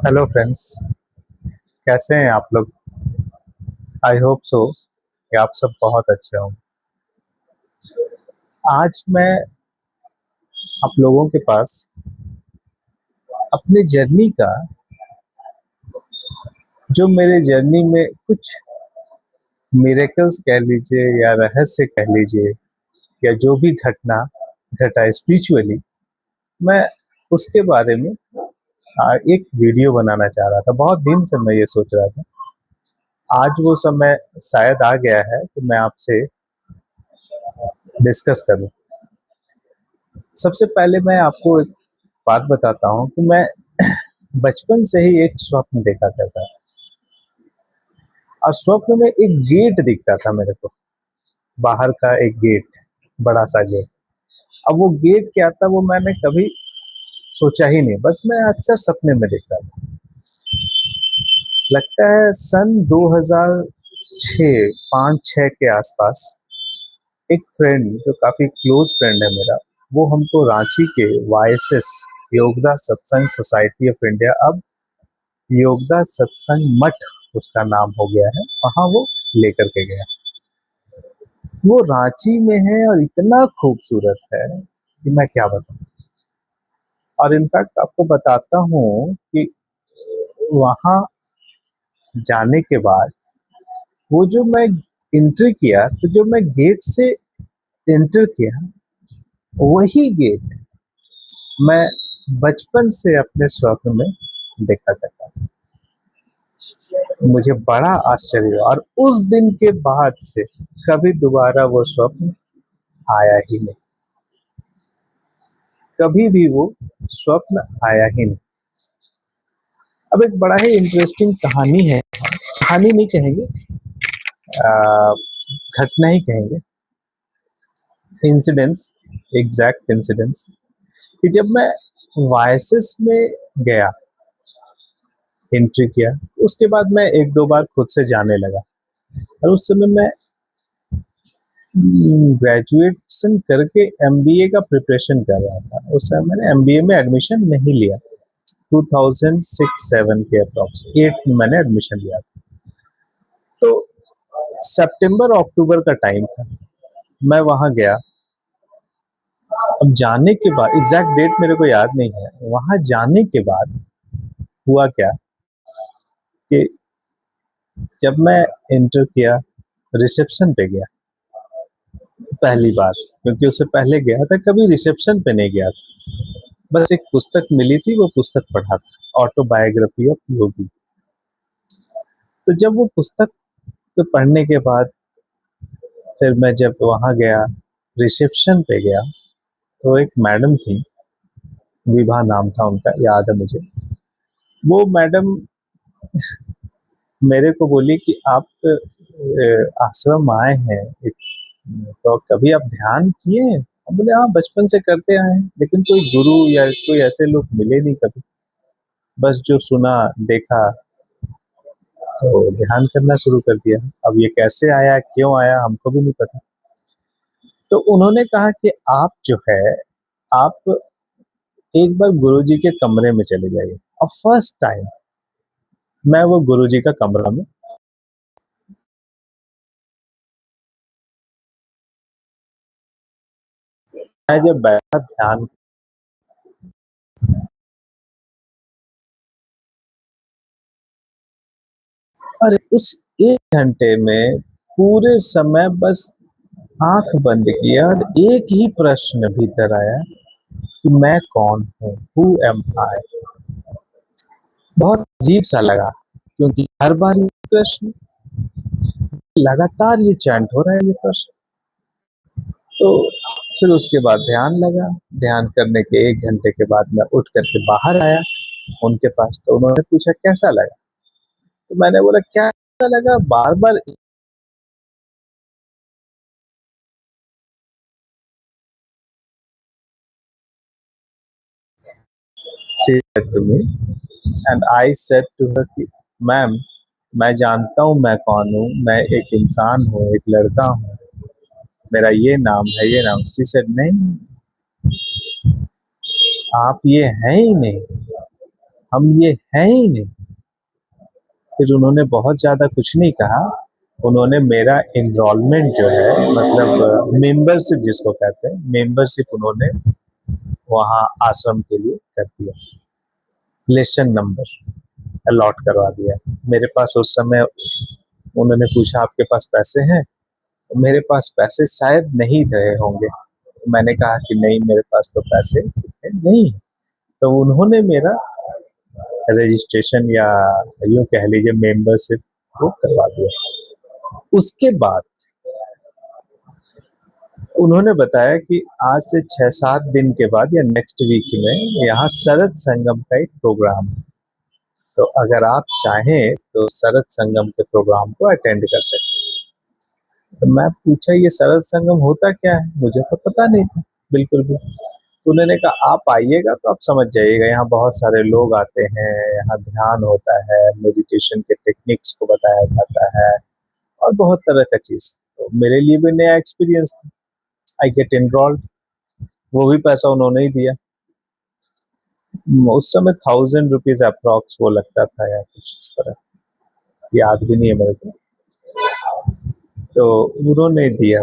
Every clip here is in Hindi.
Hello friends. कैसे हैं आप लोग? आई होप सो कि आप सब बहुत अच्छे हों। आज मैं आप लोगों के पास अपने जर्नी का, जो मेरे जर्नी में कुछ मिरेकल्स कह लीजिए या रहस्य कह लीजिए, या जो भी घटना घटा स्पिरिचुअली, मैं उसके बारे में एक वीडियो बनाना चाह रहा था। बहुत दिन से मैं ये सोच रहा था। आज वो समय शायद आ गया है कि मैं आपसे डिस्कस करूं। सबसे पहले मैं आपको एक बात बताता हूँ कि मैं बचपन से ही एक स्वप्न देखा करता था, और स्वप्न में एक गेट दिखता था मेरे को, बाहर का एक गेट, बड़ा सा गेट। अब वो गेट क्या था वो मैंने कभी सोचा ही नहीं, बस मैं अक्सर सपने में देखता था। लगता है सन 2006 5-6 के आसपास एक फ्रेंड, जो काफी क्लोज फ्रेंड है मेरा, वो हमको रांची के वाईएसएस, योगदा सत्संग सोसाइटी ऑफ इंडिया, अब योगदा सत्संग मठ उसका नाम हो गया है, वहां वो लेकर के गया। वो रांची में है और इतना खूबसूरत है कि मैं क्या बताऊं। और इनफैक्ट आपको बताता हूँ कि वहां जाने के बाद, वो जो मैं एंट्री किया, तो जो मैं गेट से एंटर किया, वही गेट मैं बचपन से अपने स्वप्न में देखा करता था। मुझे बड़ा आश्चर्य हुआ, और उस दिन के बाद से कभी दोबारा वो स्वप्न आया ही नहीं। कभी भी वो स्वप्न आया ही नहीं। अब एक बड़ा ही इंटरेस्टिंग कहानी है, कहानी नहीं कहेंगे, आ, घटना ही कहेंगे, इंसिडेंस, एग्जैक्ट इंसिडेंस। कि जब मैं वायसेस में गया, एंट्री किया, उसके बाद मैं एक दो बार खुद से जाने लगा। और उस समय मैं ग्रेजुएशन करके एमबीए का प्रिपरेशन कर रहा था। उस समय मैंने एमबीए में एडमिशन नहीं लिया। 2006-7 के अप्रॉक्स 8 में मैंने एडमिशन लिया था। तो सितंबर अक्टूबर का टाइम था, मैं वहां गया। अब जाने के बाद, एग्जैक्ट डेट मेरे को याद नहीं है, वहां जाने के बाद हुआ क्या कि जब मैं एंटर किया, रिसेप्शन पे गया पहली बार, क्योंकि उससे पहले गया था, कभी रिसेप्शन पे नहीं गया था। बस एक पुस्तक मिली थी, वो पुस्तक पढ़ा था, ऑटोबायोग्राफी ऑफ योगी। तो जब वो पुस्तक को पढ़ने के बाद, फिर मैं जब वहां गया, रिसेप्शन पे गया, तो एक मैडम थी, विभा नाम था उनका, याद है मुझे। वो मैडम मेरे को बोली कि आप आश्रम आए हैं, तो कभी आप ध्यान किए हैं? हम बोले हाँ, बचपन से करते आए हैं, लेकिन कोई गुरु या कोई ऐसे लोग मिले नहीं कभी। बस जो सुना, देखा, तो ध्यान करना शुरू कर दिया। अब ये कैसे आया, क्यों आया, हमको भी नहीं पता। तो उन्होंने कहा कि आप जो है, आप एक बार गुरुजी के कमरे में चले जाइए। और फर्स्ट टाइम मैं वो गुरुजी का कमरा में, मैं जब बैठा ध्यान, और उस 1 घंटे में पूरे समय बस आंख बंद किया, और एक ही प्रश्न भीतर आया कि मैं कौन हूँ, हु एम आई। बहुत अजीब सा लगा, क्योंकि हर बार ये प्रश्न, लगातार ये चैंट हो रहा है ये प्रश्न। तो फिर उसके बाद ध्यान लगा। ध्यान करने के 1 घंटे के बाद मैं उठ करके बाहर आया उनके पास। तो उन्होंने पूछा कैसा लगा, तो मैंने बोला क्या लगा, बार बार to me. And I said to her कि मैम, मैं जानता हूँ मैं कौन हूँ, मैं एक इंसान हूँ, एक लड़का हूँ, मेरा ये नाम है, ये नाम। शी सेड नहीं, आप ये हैं ही नहीं, हम ये हैं ही नहीं। फिर उन्होंने बहुत ज़्यादा कुछ नहीं कहा, उन्होंने मेरा एनरोलमेंट जो है मतलब मेंबरशिप जिसको कहते हैं, मेंबरशिप उन्होंने वहाँ आश्रम के लिए कर दिया, लेसन नंबर अलॉट करवा दिया। मेरे पास उस समय उन्होंने पूछा आपके पास पैसे हैं? मेरे पास पैसे शायद नहीं रहे होंगे। मैंने कहा कि नहीं मेरे पास तो पैसे नहीं। तो उन्होंने मेरा रजिस्ट्रेशन या यूँ कह लीजिए मेंबरशिप को करवा दिया। उसके बाद उन्होंने बताया कि आज से 6-7 दिन के बाद या नेक्स्ट वीक में यहाँ शरद संगम का एक प्रोग्राम है। तो अगर आप चाहें तो शरद संगम के प्रोग्राम को अटेंड कर सकते हैं। तो मैं पूछा ये शरद संगम होता क्या है? मुझे तो पता नहीं था बिल्कुल भी। तो उन्होंने कहा आप आइएगा तो आप समझ जाइएगा, यहाँ बहुत सारे लोग आते हैं, यहाँ ध्यान होता है, मेडिटेशन के टेक्निक्स को बताया जाता है और बहुत तरह का चीज। तो मेरे लिए भी नया एक्सपीरियंस था। आई गेट एनरोल्ड, वो भी पैसा उन्होंने ही दिया। उस समय 1000 रुपीज अप्रॉक्स वो लगता था या कुछ इस तरह, याद भी नहीं है मेरे को। तो उन्होंने दिया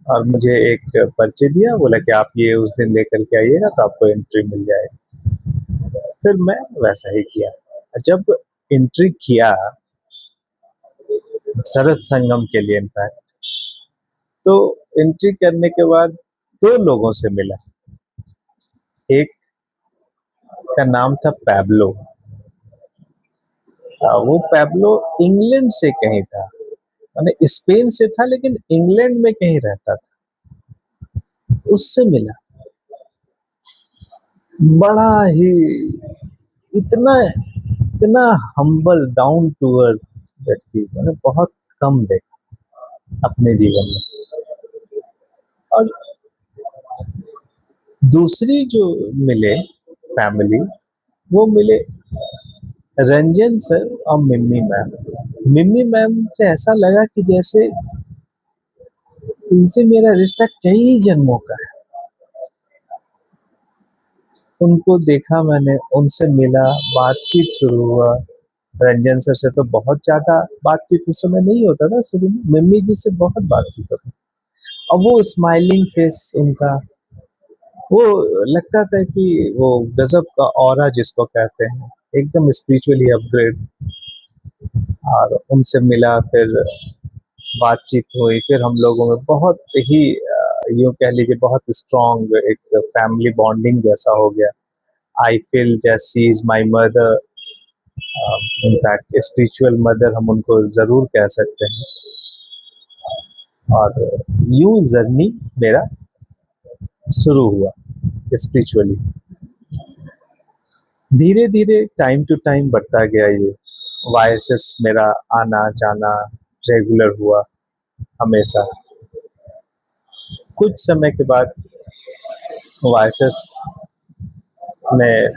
और मुझे एक पर्ची दिया, बोला कि आप ये उस दिन लेकर के आइएगा तो आपको एंट्री मिल जाएगी। फिर मैं वैसा ही किया। जब एंट्री किया शरद संगम के लिए इनफैक्ट, तो एंट्री करने के बाद दो लोगों से मिला। एक का नाम था पैब्लो। वो पैब्लो इंग्लैंड से कहीं था, माने स्पेन से था लेकिन इंग्लैंड में कहीं रहता था। उससे मिला, बड़ा ही इतना इतना हम्बल डाउन टू अर्थ व्यक्ति मैंने बहुत कम देखा अपने जीवन में। और दूसरी जो मिले फैमिली, वो मिले रंजन सर और मिम्मी मैम। मिम्मी मैम से ऐसा लगा कि जैसे इनसे मेरा रिश्ता कई जन्मों का है। उनको देखा मैंने, उनसे मिला, बातचीत शुरू हुआ। रंजन सर से तो बहुत ज्यादा बातचीत उस समय नहीं होता था शुरू में, मिम्मी जी से बहुत बातचीत होती। और वो स्माइलिंग फेस उनका, वो लगता था कि वो गजब का ऑरा जिसको कहते हैं, एकदम स्पिरिचुअली अपग्रेड। और उनसे मिला, फिर बातचीत हुई, फिर हम लोगों में बहुत ही यूँ कह लीजिए बहुत स्ट्रॉन्ग एक फैमिली बॉन्डिंग जैसा हो गया। I feel that she is my mother, in fact spiritual mother हम उनको जरूर कह सकते हैं। और यूं जर्नी मेरा शुरू हुआ स्पिरिचुअली। धीरे धीरे टाइम टू टाइम बढ़ता गया ये वायसेस, मेरा आना जाना रेगुलर हुआ हमेशा। कुछ समय के बाद वायसेस में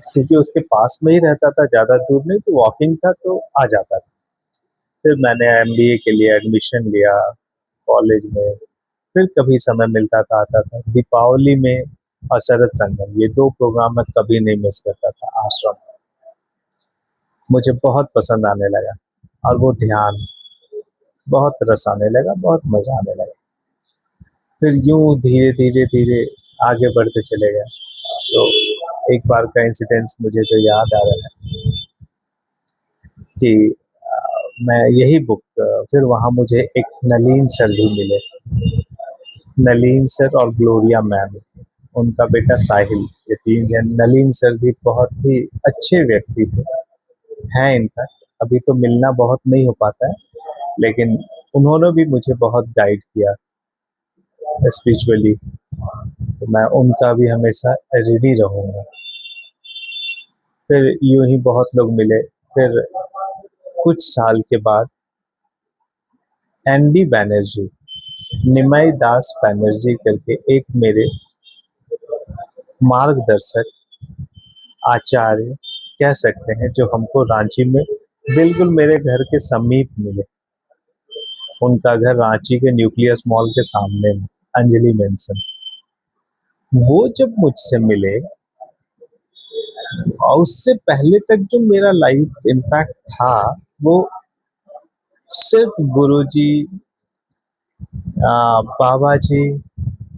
क्योंकि उसके पास में ही रहता था, ज़्यादा दूर नहीं, तो वॉकिंग था तो आ जाता था। फिर मैंने एमबीए के लिए एडमिशन लिया कॉलेज में। फिर कभी समय मिलता था आता था। दीपावली में और शरद संगम, ये दो प्रोग्राम मैं कभी नहीं मिस करता था आश्रम। मुझे बहुत पसंद आने लगा और वो ध्यान बहुत रस आने लगा, बहुत मजा आने लगा। फिर यूं धीरे धीरे धीरे आगे बढ़ते चले गए। तो एक बार का इंसिडेंस मुझे जो याद आ रहा है कि मैं यही बुक, फिर वहाँ मुझे एक नलीन सर भी मिले, नलीन सर और ग्लोरिया मैम, उनका बेटा साहिल, ये 3 जन। नलीन सर भी बहुत ही अच्छे व्यक्ति थे, हैं इनफैक्ट। अभी तो मिलना बहुत नहीं हो पाता है, लेकिन उन्होंने भी मुझे बहुत गाइड किया स्पिरिचुअली। तो मैं उनका भी हमेशा रेडी रहूँगा। फिर यूं ही बहुत लोग मिले। फिर कुछ साल के बाद एनडी बैनर्जी, निमाई दास बैनर्जी करके एक मेरे मार्गदर्शक आचार्य कह सकते हैं, जो हमको रांची में बिल्कुल मेरे घर के समीप मिले। उनका घर रांची के न्यूक्लियस मॉल के सामने में, अंजलि मेंशन। वो जब मुझसे मिले और उससे पहले तक जो मेरा लाइफ इनफैक्ट था, वो सिर्फ गुरुजी, बाबा जी,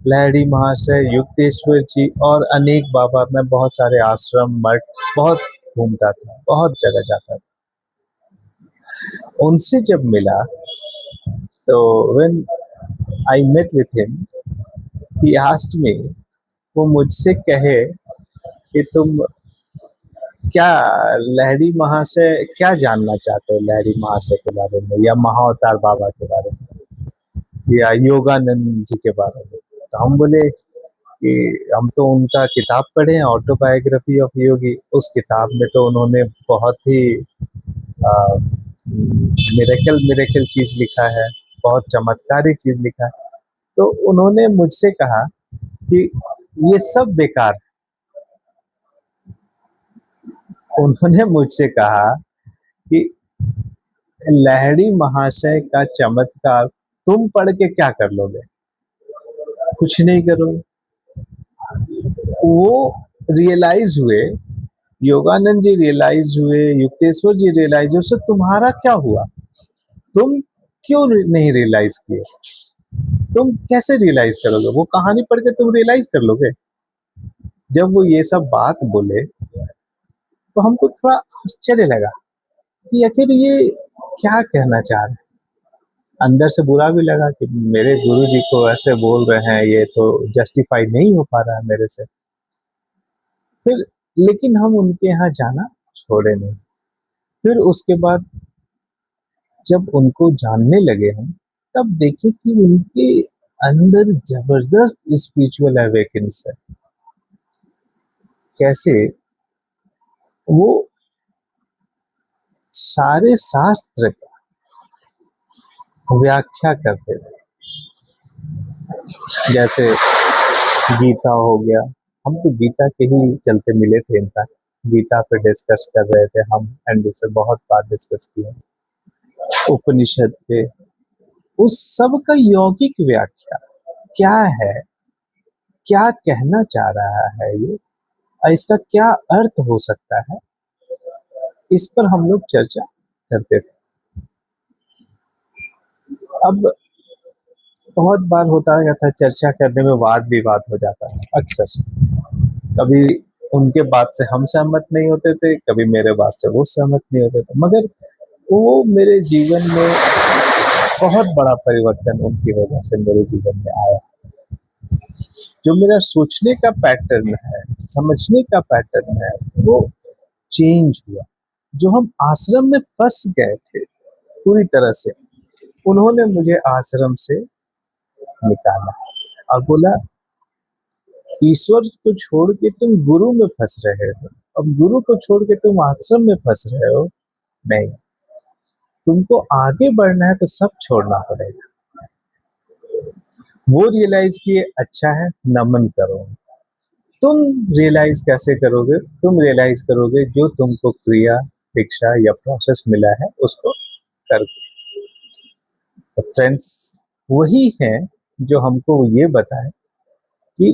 लहड़ी महाशय, युक्तेश्वर जी और अनेक बाबा, मैं बहुत सारे आश्रम मठ बहुत घूमता था, बहुत जगह जाता था। उनसे जब मिला तो when I met with him, he asked me, वो मुझसे कहे कि तुम क्या लहड़ी महाशय क्या जानना चाहते हो, लहड़ी महाशय के बारे में या महाअवतार बाबा के बारे में या योगानंद जी के बारे में। तो हम बोले कि हम तो उनका किताब पढ़े हैं, ऑटोबायोग्राफी ऑफ योगी। उस किताब में तो उन्होंने बहुत ही मिरेकल मिरेकल चीज लिखा है, बहुत चमत्कारिक चीज लिखा है। तो उन्होंने मुझसे कहा कि ये सब बेकार है। उन्होंने मुझसे कहा कि लहड़ी महाशय का चमत्कार तुम पढ़ के क्या कर लोगे, कुछ नहीं करोगे। वो रियलाइज हुए, योगानंद जी रियलाइज हुए, युक्तेश्वर जी रियलाइज हुए, उससे तुम्हारा क्या हुआ, तुम क्यों नहीं रियलाइज किए, तुम कैसे रियलाइज करोगे, वो कहानी पढ़ के तुम रियलाइज कर लोगे। जब वो ये सब बात बोले तो हमको थोड़ा आश्चर्य लगा कि आखिर ये क्या कहना चाह रहे हैं। अंदर से बुरा भी लगा कि मेरे गुरु जी को ऐसे बोल रहे हैं, ये तो जस्टिफाई नहीं हो पा रहा है मेरे से। फिर लेकिन हम उनके यहाँ जाना छोड़े नहीं। फिर उसके बाद जब उनको जानने लगे हम, तब देखे कि उनके अंदर जबरदस्त स्पिरिचुअल अवेकेंस है। कैसे? वो सारे शास्त्र का व्याख्या करते थे। जैसे गीता हो गया, हम तो गीता के ही चलते मिले थे, इनका गीता पे डिस्कस कर रहे थे हम, एंड से बहुत बार डिस्कस किया। उपनिषद पे उस सब का यौगिक व्याख्या क्या है, क्या कहना चाह रहा है ये, इसका क्या अर्थ हो सकता है, इस पर हम लोग चर्चा करते थे। अब बहुत बार होता था चर्चा करने में वाद विवाद हो जाता है अक्सर। कभी उनके बात से हम सहमत नहीं होते थे, कभी मेरे बात से वो सहमत नहीं होते थे, मगर वो मेरे जीवन में बहुत बड़ा परिवर्तन उनकी वजह से मेरे जीवन में आया। जो मेरा सोचने का पैटर्न है, समझने का पैटर्न है, वो चेंज हुआ। जो हम आश्रम में फंस गए थे पूरी तरह से, उन्होंने मुझे आश्रम से निकाला और बोला ईश्वर को छोड़ के तुम गुरु में फंस रहे हो, अब गुरु को छोड़ के तुम आश्रम में फंस रहे हो। नहीं, तुमको आगे बढ़ना है तो सब छोड़ना पड़ेगा। वो रियलाइज किए, अच्छा है, नमन करो। तुम रियलाइज कैसे करोगे? तुम रियलाइज करोगे जो तुमको क्रिया, दीक्षा या प्रोसेस मिला है उसको कर। तो फ्रेंड्स, वही है जो हमको ये बताए कि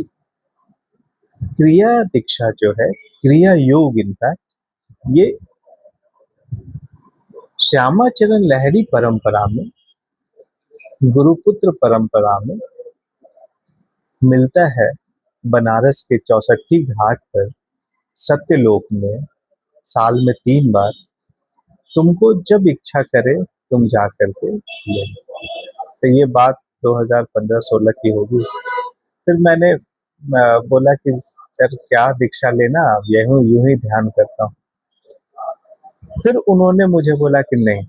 क्रिया दीक्षा जो है, क्रिया योग, इनफैक्ट ये श्यामाचरण लहरी परंपरा में, गुरुपुत्र परंपरा में मिलता है। बनारस के चौसठी घाट पर सत्यलोक में साल में 3 बार, तुमको जब इच्छा करे तुम जा करके ले। तो ये बात 2015-16 की होगी। फिर मैंने बोला कि सर क्या दीक्षा लेना, यूं ही ध्यान करता हूँ। फिर उन्होंने मुझे बोला कि नहीं,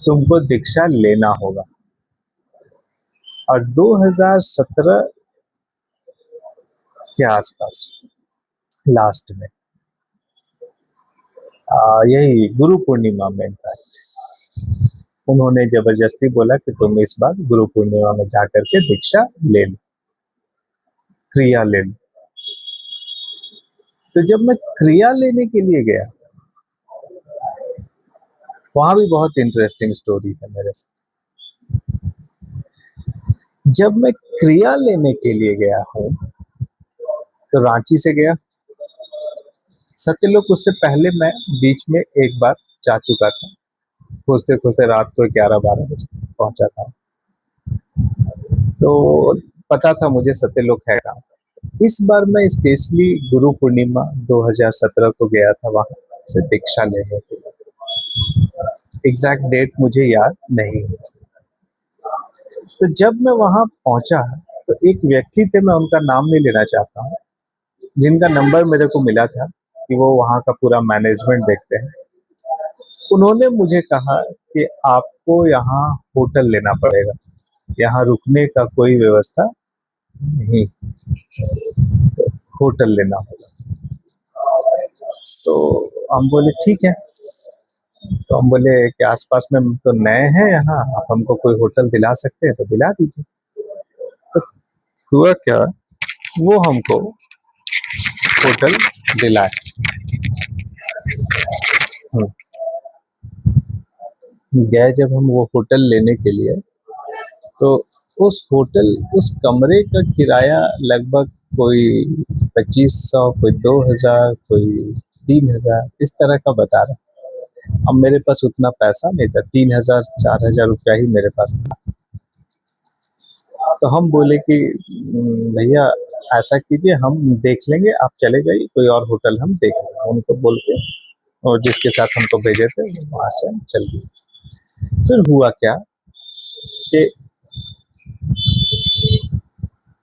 तुमको दीक्षा लेना होगा। और 2017 के आसपास लास्ट में, यही गुरु पूर्णिमा में इनफैक्ट, उन्होंने जबरदस्ती बोला कि तुम इस बार गुरु पूर्णिमा में जाकर के दीक्षा ले लो, क्रिया ले लो। तो जब मैं क्रिया लेने के लिए गया, वहां भी बहुत इंटरेस्टिंग स्टोरी है मेरे साथ। जब मैं क्रिया लेने के लिए गया हूँ तो रांची से गया, सत्यलोक उससे पहले मैं बीच में एक बार जा चुका था, खोजते खोजते रात को 11-12 बजे पहुंचा था। तो पता था मुझे सत्यलोक है कहाँ। इस बार मैं स्पेशली गुरु पूर्णिमा 2017 को गया था वहां से दीक्षा लेने के लिए। एग्जैक्ट डेट मुझे याद नहीं है। तो जब मैं वहां पहुंचा तो एक व्यक्ति थे, मैं उनका नाम नहीं लेना चाहता हूँ, जिनका नंबर मेरे को मिला था कि वो वहां का पूरा मैनेजमेंट देखते हैं। उन्होंने मुझे कहा कि आपको यहाँ होटल लेना पड़ेगा, यहाँ रुकने का कोई व्यवस्था नहीं, तो होटल लेना होगा। तो हम बोले ठीक है। तो हम बोले कि आसपास में हम तो नए हैं यहाँ, आप हमको कोई होटल दिला सकते हैं तो दिला दीजिए। तो हुआ क्या, वो हमको होटल दिलाए। गए जब हम वो होटल लेने के लिए, तो उस होटल उस कमरे का किराया लगभग कोई 2500, कोई 2000, कोई 3000 इस तरह का बता रहा। अब मेरे पास उतना पैसा नहीं था, 3000-4000 रुपया ही मेरे पास था। तो हम बोले कि भैया ऐसा कीजिए, हम देख लेंगे, आप चले जाइए, कोई और होटल हम देख लेंगे, उनको बोल के। और जिसके साथ हमको भेजे थे वहां से हम चल दिए। फिर हुआ क्या कि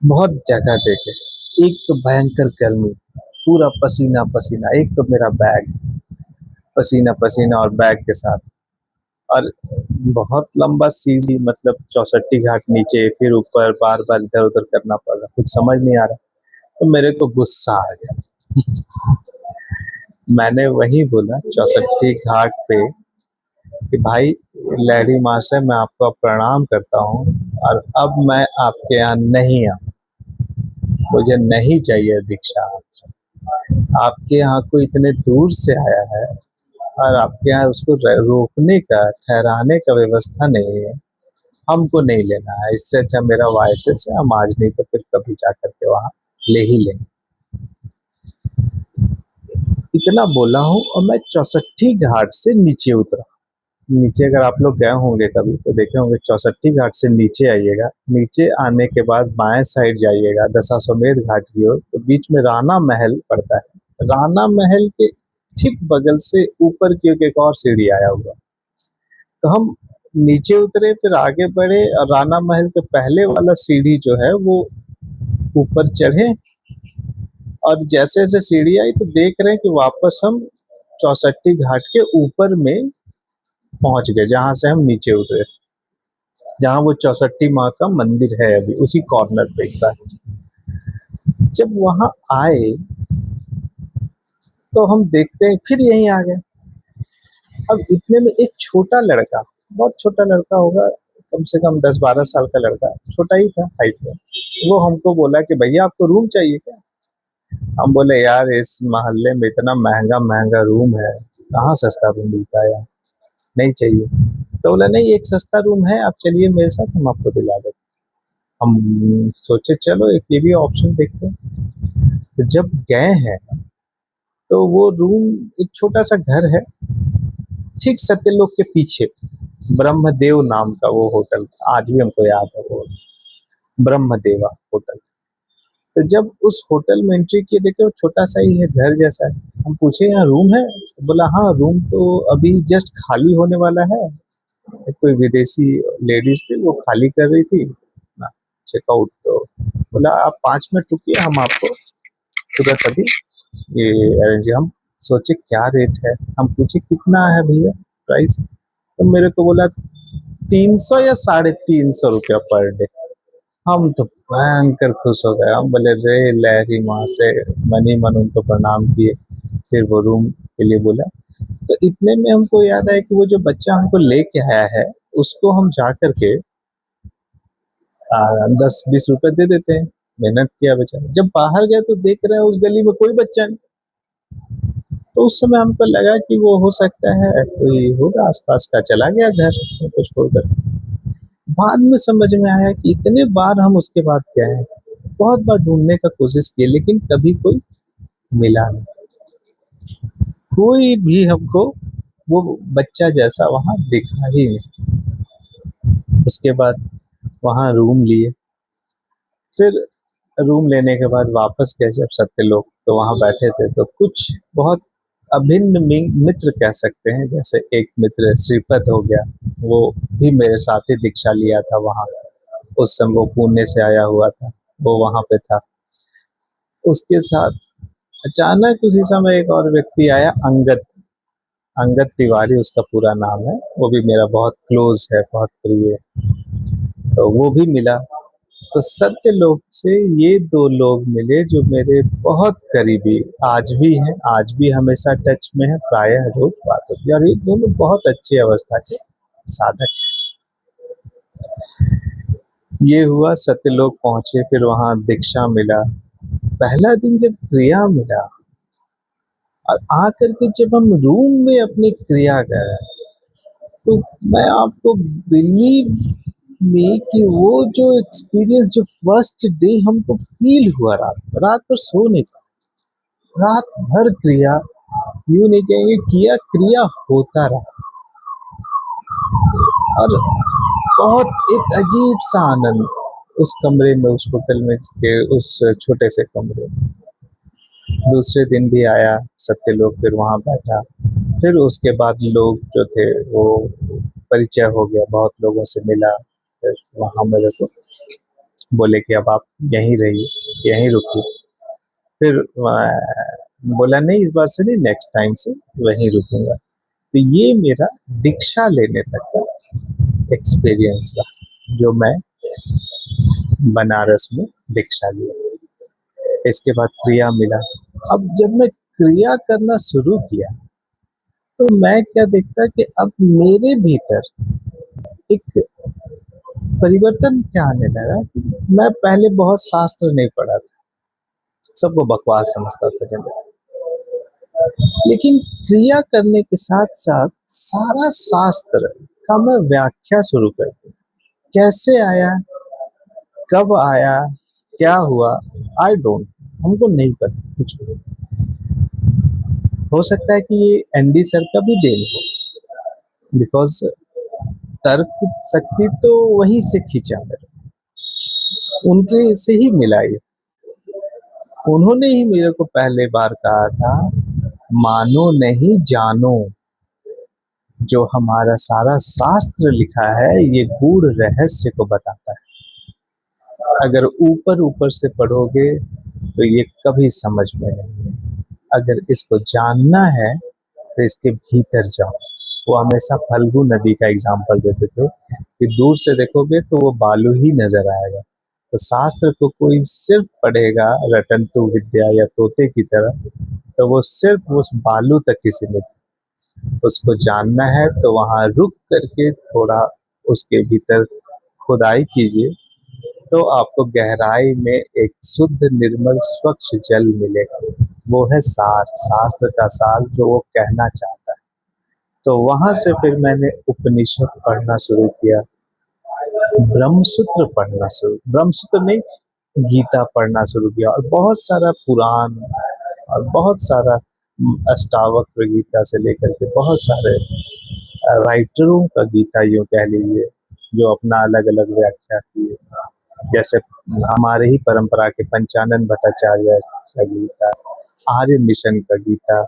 बहुत जगह देखे, एक तो भयंकर गर्मी, पूरा पसीना पसीना, एक तो मेरा बैग पसीना पसीना और बैग के साथ, और बहुत लंबा सीढ़ी, मतलब 64 घाट नीचे फिर ऊपर, बार बार इधर उधर करना पड़ रहा, कुछ समझ नहीं आ रहा। तो मेरे को गुस्सा आ गया। मैंने वही बोला 64 घाट पे कि भाई लहरी महाशय, मैं आपको प्रणाम करता हूँ और अब मैं आपके यहाँ नहीं आऊँ, मुझे नहीं चाहिए दीक्षा। आपके यहाँ कोई इतने दूर से आया है और आपके यहाँ उसको रोकने का, ठहराने का व्यवस्था नहीं है, हमको नहीं लेना है। इससे अच्छा मेरा वायसेस है, हम आज नहीं तो फिर कभी जा करके वहाँ ले ही लेंगे। इतना बोला हूँ और मैं 64 घाट से नीचे उतरा। नीचे अगर आप लोग गए होंगे कभी तो देखे होंगे, 64 घाट से नीचे आइएगा, नीचे आने के बाद बाएं साइड जाइएगा दशाश्वमेध घाट की ओर, तो बीच में राणा महल पड़ता है। राणा महल के ठीक बगल से ऊपर की एक और सीढ़ी आया हुआ। तो हम नीचे उतरे, फिर आगे बढ़े और राणा महल के पहले वाला सीढ़ी जो है वो ऊपर चढ़े, और जैसे जैसे सीढ़ी आई तो देख रहे हैं कि वापस हम 64 घाट के ऊपर में पहुंच गए, जहां से हम नीचे उतरे, जहां वो 64 माँ का मंदिर है अभी उसी कॉर्नर पे एक साथ। जब वहां आए तो हम देखते हैं फिर यहीं आ गए। अब इतने में एक छोटा लड़का, बहुत छोटा लड़का होगा, कम से कम 10-12 साल का लड़का, छोटा ही था हाइट में, वो हमको बोला कि भैया आपको रूम चाहिए क्या। हम बोले यार इस मोहल्ले में इतना महंगा महंगा रूम है, कहाँ सस्ता रूम मिलता है यार, नहीं चाहिए। तो बोला नहीं, एक सस्ता रूम है, आप चलिए मेरे साथ, हम आपको दिला देते। हम सोचे चलो एक ये भी ऑप्शन देखते हैं। तो जब गए हैं तो वो रूम, एक छोटा सा घर है ठीक सत्यलोक के पीछे, ब्रह्मदेव नाम का वो होटल था, आज भी हमको याद है वो ब्रह्मदेवा होटल। तो जब उस होटल में एंट्री किए, देखे वो छोटा सा ही है, घर जैसा है। हम पूछे यहाँ रूम है, तो बोला हाँ रूम तो अभी जस्ट खाली होने वाला है, कोई विदेशी लेडीज थी वो खाली कर रही थी ना चेकआउट। तो बोला आप 5 मिनट रुकिए, हम आपको तुरंत अभी ये अरेंज। हम सोचे क्या रेट है, हम पूछे कितना है भैया प्राइस, तो मेरे को बोला 300 या 350 रुपया पर डे। हम तो भयंकर खुश हो गए, हम बोले रे लहरी माँ से, मनी मन उनको प्रणाम किए, फिर वो रूम के लिए बोला। तो इतने में हमको याद आया कि वो जो बच्चा हमको लेके आया है उसको हम जा करके 10-20 रुपए दे देते हैं, मेहनत किया बेचारा। जब बाहर गए तो देख रहे हैं उस गली में कोई बच्चा नहीं। तो उस समय हमको लगा कि वो हो सकता है कोई होगा आसपास का, चला गया घर को छोड़कर। बाद में समझ में आया कि इतने बार हम उसके बाद गए हैं, बहुत बार ढूंढने का कोशिश की, लेकिन कभी कोई मिला नहीं। कोई भी हमको वो बच्चा जैसा वहाँ दिखा ही नहीं। उसके बाद वहाँ रूम लिए। फिर रूम लेने के बाद वापस गए जब सत्यलोक, तो वहाँ बैठे थे तो कुछ बहुत अभिन्न मित्र कह सकते हैं। जैसे एक मित्र श्रीपद हो गया, वो भी मेरे साथ ही दीक्षा लिया था वहाँ। उस समय वो पुणे से आया हुआ था, वो वहाँ पे था। उसके साथ अचानक उसी समय एक और व्यक्ति आया, अंगद। अंगद तिवारी उसका पूरा नाम है, वो भी मेरा बहुत क्लोज है, बहुत प्रिय है। तो वो भी मिला। तो सत्यलोक से ये दो लोग मिले जो मेरे बहुत करीबी आज भी हैं, आज भी हमेशा टच में है, प्रायः रोज बात होती है। और ये दोनों बहुत अच्छी अवस्था के साधक हैं। ये हुआ, सत्यलोक पहुंचे, फिर वहां दीक्षा मिला। पहला दिन जब क्रिया मिला और आकर के जब हम रूम में अपनी क्रिया कर, तो मैं आपको बिलीव में कि वो जो एक्सपीरियंस, जो फर्स्ट डे हमको फील हुआ, रात भर सो नहीं पाए, रात भर क्रिया, यूं नहीं कहेंगे किया, क्रिया होता रहा। और बहुत एक अजीब सा आनंद उस कमरे में, उस होटल में के उस छोटे से कमरे में। दूसरे दिन भी आया सत्यलोक, फिर वहां बैठा। फिर उसके बाद लोग जो थे वो परिचय हो गया, बहुत लोगों से मिला। फिर वहां मेरे को बोले कि अब आप यहीं रहिए, यहीं रुकिए। फिर बोला नहीं, इस बार से नहीं, नेक्स्ट टाइम से वहीं रुकूंगा। तो ये मेरा दीक्षा लेने तक का एक्सपीरियंस रहा, जो मैं बनारस में दीक्षा लिया। इसके बाद क्रिया मिला। अब जब मैं क्रिया करना शुरू किया, तो मैं क्या देखता कि अब मेरे भीतर एक परिवर्तन क्या आने लगा कि मैं पहले बहुत शास्त्र नहीं पढ़ा था, सबको बकवास समझता था जनरल। लेकिन क्रिया करने के साथ साथ सारा शास्त्र का मैं व्याख्या शुरू कर दी। कैसे आया, कब आया, क्या हुआ, आई डोंट, हमको नहीं पता कुछ भी। हो सकता है कि ये एनडी सर का भी देन हो, बिकॉज तर्क शक्ति तो वहीं से खींचा मेरे, उनके से ही मिला ये। उन्होंने ही मेरे को पहले बार कहा था, मानो नहीं जानो, जो हमारा सारा शास्त्र लिखा है ये गूढ़ रहस्य को बताता है। अगर ऊपर ऊपर से पढ़ोगे तो ये कभी समझ में नहीं है। अगर इसको जानना है तो इसके भीतर जाओ। वो हमेशा फल्गु नदी का एग्जाम्पल देते थे कि दूर से देखोगे तो वो बालू ही नजर आएगा। तो शास्त्र को कोई सिर्फ पढ़ेगा रटंतु विद्या या तोते की तरह, तो वो सिर्फ उस बालू तक ही सीमित है। उसको जानना है तो वहां रुक करके थोड़ा उसके भीतर खुदाई कीजिए, तो आपको गहराई में एक शुद्ध निर्मल स्वच्छ जल मिलेगा। वो है सार, शास्त्र का सार जो वो कहना चाहता है। तो वहां से फिर मैंने उपनिषद पढ़ना शुरू किया, ब्रह्मसूत्र पढ़ना शुरू, ब्रह्मसूत्र नहीं, गीता पढ़ना शुरू किया। और बहुत सारा पुराण और बहुत सारा अष्टावक्र गीता से लेकर के बहुत सारे राइटरों का गीता यूं कह लीजिए, जो अपना अलग अलग व्याख्या किए। जैसे हमारे ही परंपरा के पंचानंद भट्टाचार्य का गीता, आर्य मिशन का गीता,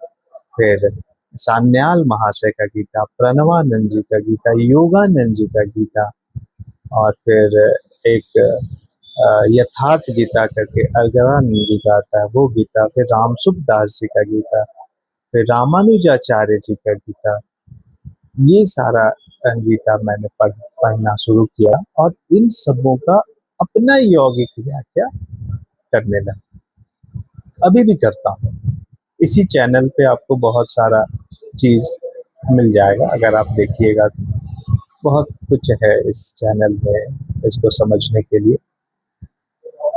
फिर सान्याल महाशय का गीता, प्रणवानंद जी का गीता, योगानंद जी का गीता, और फिर एक यथार्थ गीता करके अगरानंद जी का आता है वो गीता, फिर रामसुख दास जी का गीता, फिर रामानुजाचार्य जी का गीता। ये सारा गीता मैंने पढ़ना शुरू किया और इन सबों का अपना यौगिक व्याख्या करने लगा। अभी भी करता हूँ। इसी चैनल पे आपको बहुत सारा चीज मिल जाएगा, अगर आप देखिएगा तो बहुत कुछ है इस चैनल में इसको समझने के लिए।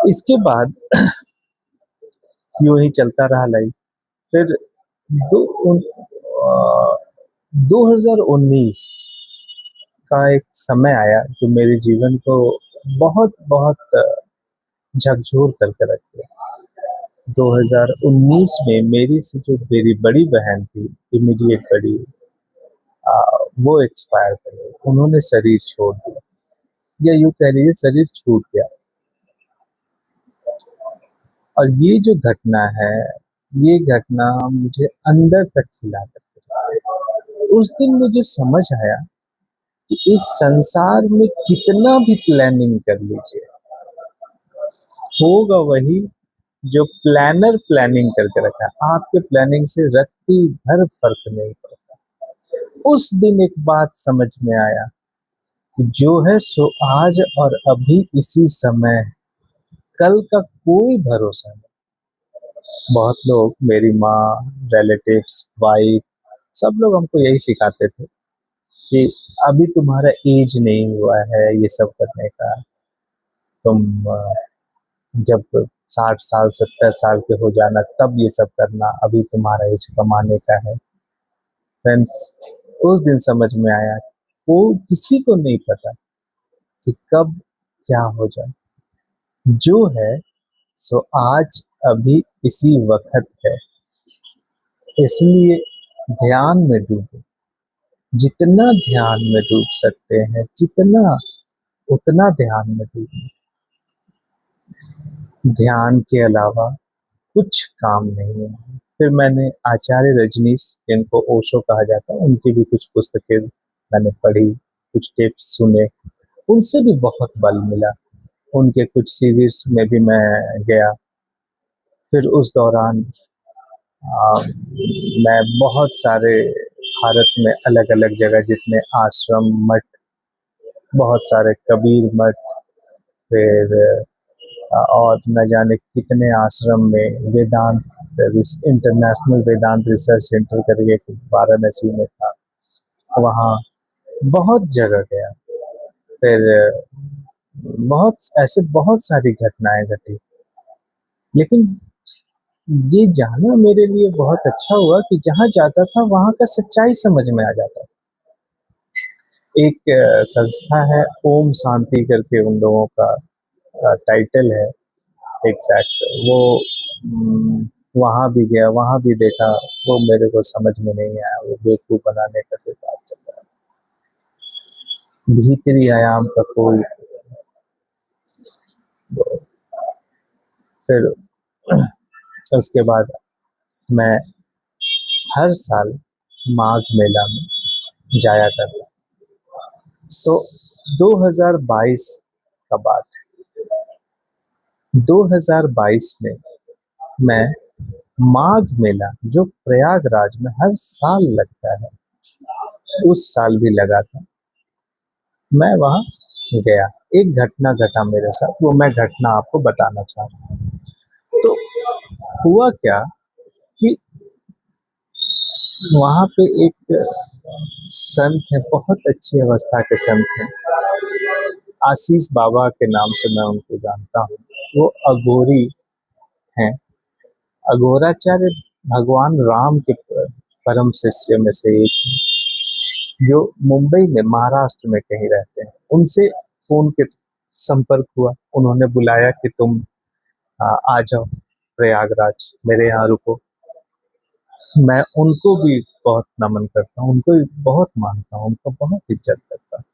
इसके बाद यूं ही चलता रहा लाइफ। फिर दो 2019 का एक समय आया जो मेरे जीवन को बहुत बहुत झकझोर करके रख दिया। 2019 में मेरी से जो मेरी बड़ी बहन थी, इमीडिएट बड़ी, वो एक्सपायर कर गई। उन्होंने शरीर छोड़ दिया, या यूँ कह लीजिए शरीर छूट गया। और ये जो घटना है, ये घटना मुझे अंदर तक हिला कर गई। उस दिन मुझे समझ आया कि इस संसार में कितना भी प्लानिंग कर लीजिए, होगा वही जो प्लानर प्लानिंग करके रखा है। आपके प्लानिंग से रत्ती भर फर्क नहीं पड़ता। उस दिन एक बात समझ में आया कि जो है सो आज और अभी इसी समय है, कल का कोई भरोसा नहीं। बहुत लोग, मेरी माँ, रिलेटिव्स, वाइफ, सब लोग हमको यही सिखाते थे कि अभी तुम्हारा एज नहीं हुआ है ये सब करने का। तुम जब 60 साल 70 साल के हो जाना तब ये सब करना, अभी तुम्हारा एज कमाने का है। फ्रेंड्स, उस दिन समझ में आया वो किसी को नहीं पता कि कब क्या हो जाए। जो है सो आज अभी इसी वक्त है, इसलिए ध्यान में डूबो। जितना ध्यान में डूब सकते हैं, जितना उतना ध्यान में डूबो। ध्यान के अलावा कुछ काम नहीं है। फिर मैंने आचार्य रजनीश, जिनको ओशो कहा जाता है, उनकी भी कुछ पुस्तकें मैंने पढ़ी, कुछ टिप्स सुने, उनसे भी बहुत बल मिला। उनके कुछ सीरीज में भी मैं गया। फिर उस दौरान मैं बहुत सारे भारत में अलग अलग जगह जितने आश्रम मठ, बहुत सारे कबीर मठ, फिर और न जाने कितने आश्रम में वेदांत, इंटरनेशनल वेदांत रिसर्च सेंटर करके एक वाराणसी में था, वहाँ बहुत जगह गया। फिर बहुत ऐसे बहुत सारी घटनाएं घटी, लेकिन ये जाना मेरे लिए बहुत अच्छा हुआ कि जहाँ जाता था वहाँ का सच्चाई समझ में आ जाता। एक संस्था है ओम शांति करके, उन लोगों का टाइटल है एग्जैक्ट, वो वहाँ भी गया, वहाँ भी देखा, वो मेरे को समझ में नहीं आया। वो बेवकूफ बनाने का सिर्फ बात चल रहा है, भीतरी आयाम का कोई। फिर उसके बाद मैं हर साल माघ मेला में जाया करता। तो 2022 का बात है, 2022 में मैं माघ मेला जो प्रयागराज में हर साल लगता है, उस साल भी लगा था। मैं वहाँ गया, एक घटना घटा मेरे साथ, वो मैं घटना आपको बताना चाह रहा हूँ। तो हुआ क्या कि वहाँ पे एक संत है, बहुत अच्छी अवस्था के संत हैं, आशीष बाबा के नाम से मैं उनको जानता हूँ। वो अघोरी हैं। अघोराचार्य भगवान राम के परम शिष्य में से एक हैं, जो मुंबई में, महाराष्ट्र में कहीं रहते हैं। उनसे फोन के संपर्क हुआ, उन्होंने बुलाया कि तुम आ जाओ प्रयागराज, मेरे यहाँ रुको। मैं उनको भी बहुत नमन करता हूँ, उनको भी बहुत मानता हूँ, उनको बहुत इज्जत करता हूँ।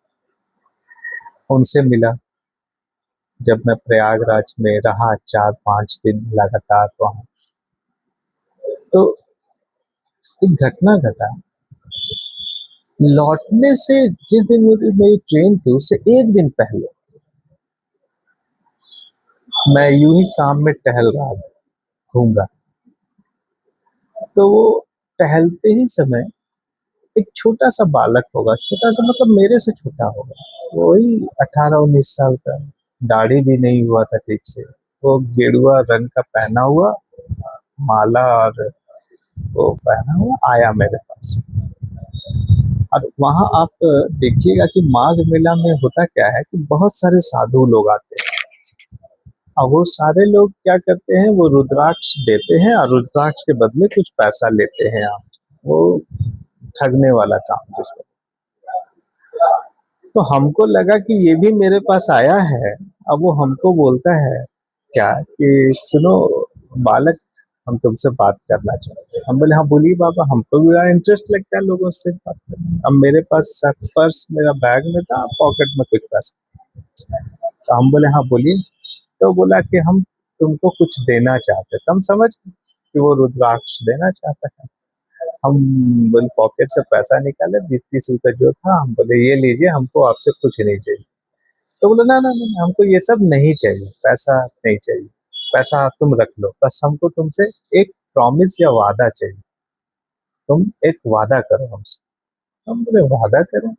उनसे मिला। जब मैं प्रयागराज में रहा 4-5 दिन लगातार वहाँ, तो एक घटना घटा। लौटने से जिस दिन मेरी ट्रेन थी, उससे एक दिन पहले मैं यूं ही शाम में टहल रहा था, घूम रहा। तो वो टहलते ही समय एक छोटा सा बालक होगा, छोटा सा मतलब मेरे से छोटा होगा, वही 18-19 साल का, दाढ़ी भी नहीं हुआ था ठीक से, वो गेरुआ रंग का पहना हुआ, माला और वो पहना हुआ आया मेरे पास। और वहाँ आप देखिएगा कि माघ मेला में होता क्या है कि बहुत सारे साधु लोग आते हैं, और वो सारे लोग क्या करते हैं, वो रुद्राक्ष देते हैं और रुद्राक्ष के बदले कुछ पैसा लेते हैं। आप वो ठगने वाला काम जिसको। तो हमको लगा कि ये भी मेरे पास आया है। अब वो हमको बोलता है क्या कि सुनो, बालक, हम तुमसे बात करना चाहते हैं। हम बोले हाँ बोलिए बाबा, हमको भी बड़ा इंटरेस्ट लगता है लोगों से बात करने में। अब मेरे पास पर्स मेरा बैग में था, पॉकेट में कुछ पैसा, तो हम बोले हाँ बोलिए। तो बोला कि हम तुमको कुछ देना चाहते हैं। तो हम समझ गए कि वो रुद्राक्ष देना चाहता है। हम बोले पॉकेट से पैसा निकाले, 20-30 रुपए जो था, हम बोले ये लीजिए, हमको आपसे कुछ नहीं चाहिए। तो बोले ना ना ना, हमको ये सब नहीं चाहिए, पैसा नहीं चाहिए, पैसा तुम रख लो, बस हमको तुमसे एक प्रॉमिस या वादा चाहिए, तुम एक वादा करो हमसे। हम बोले वादा करें?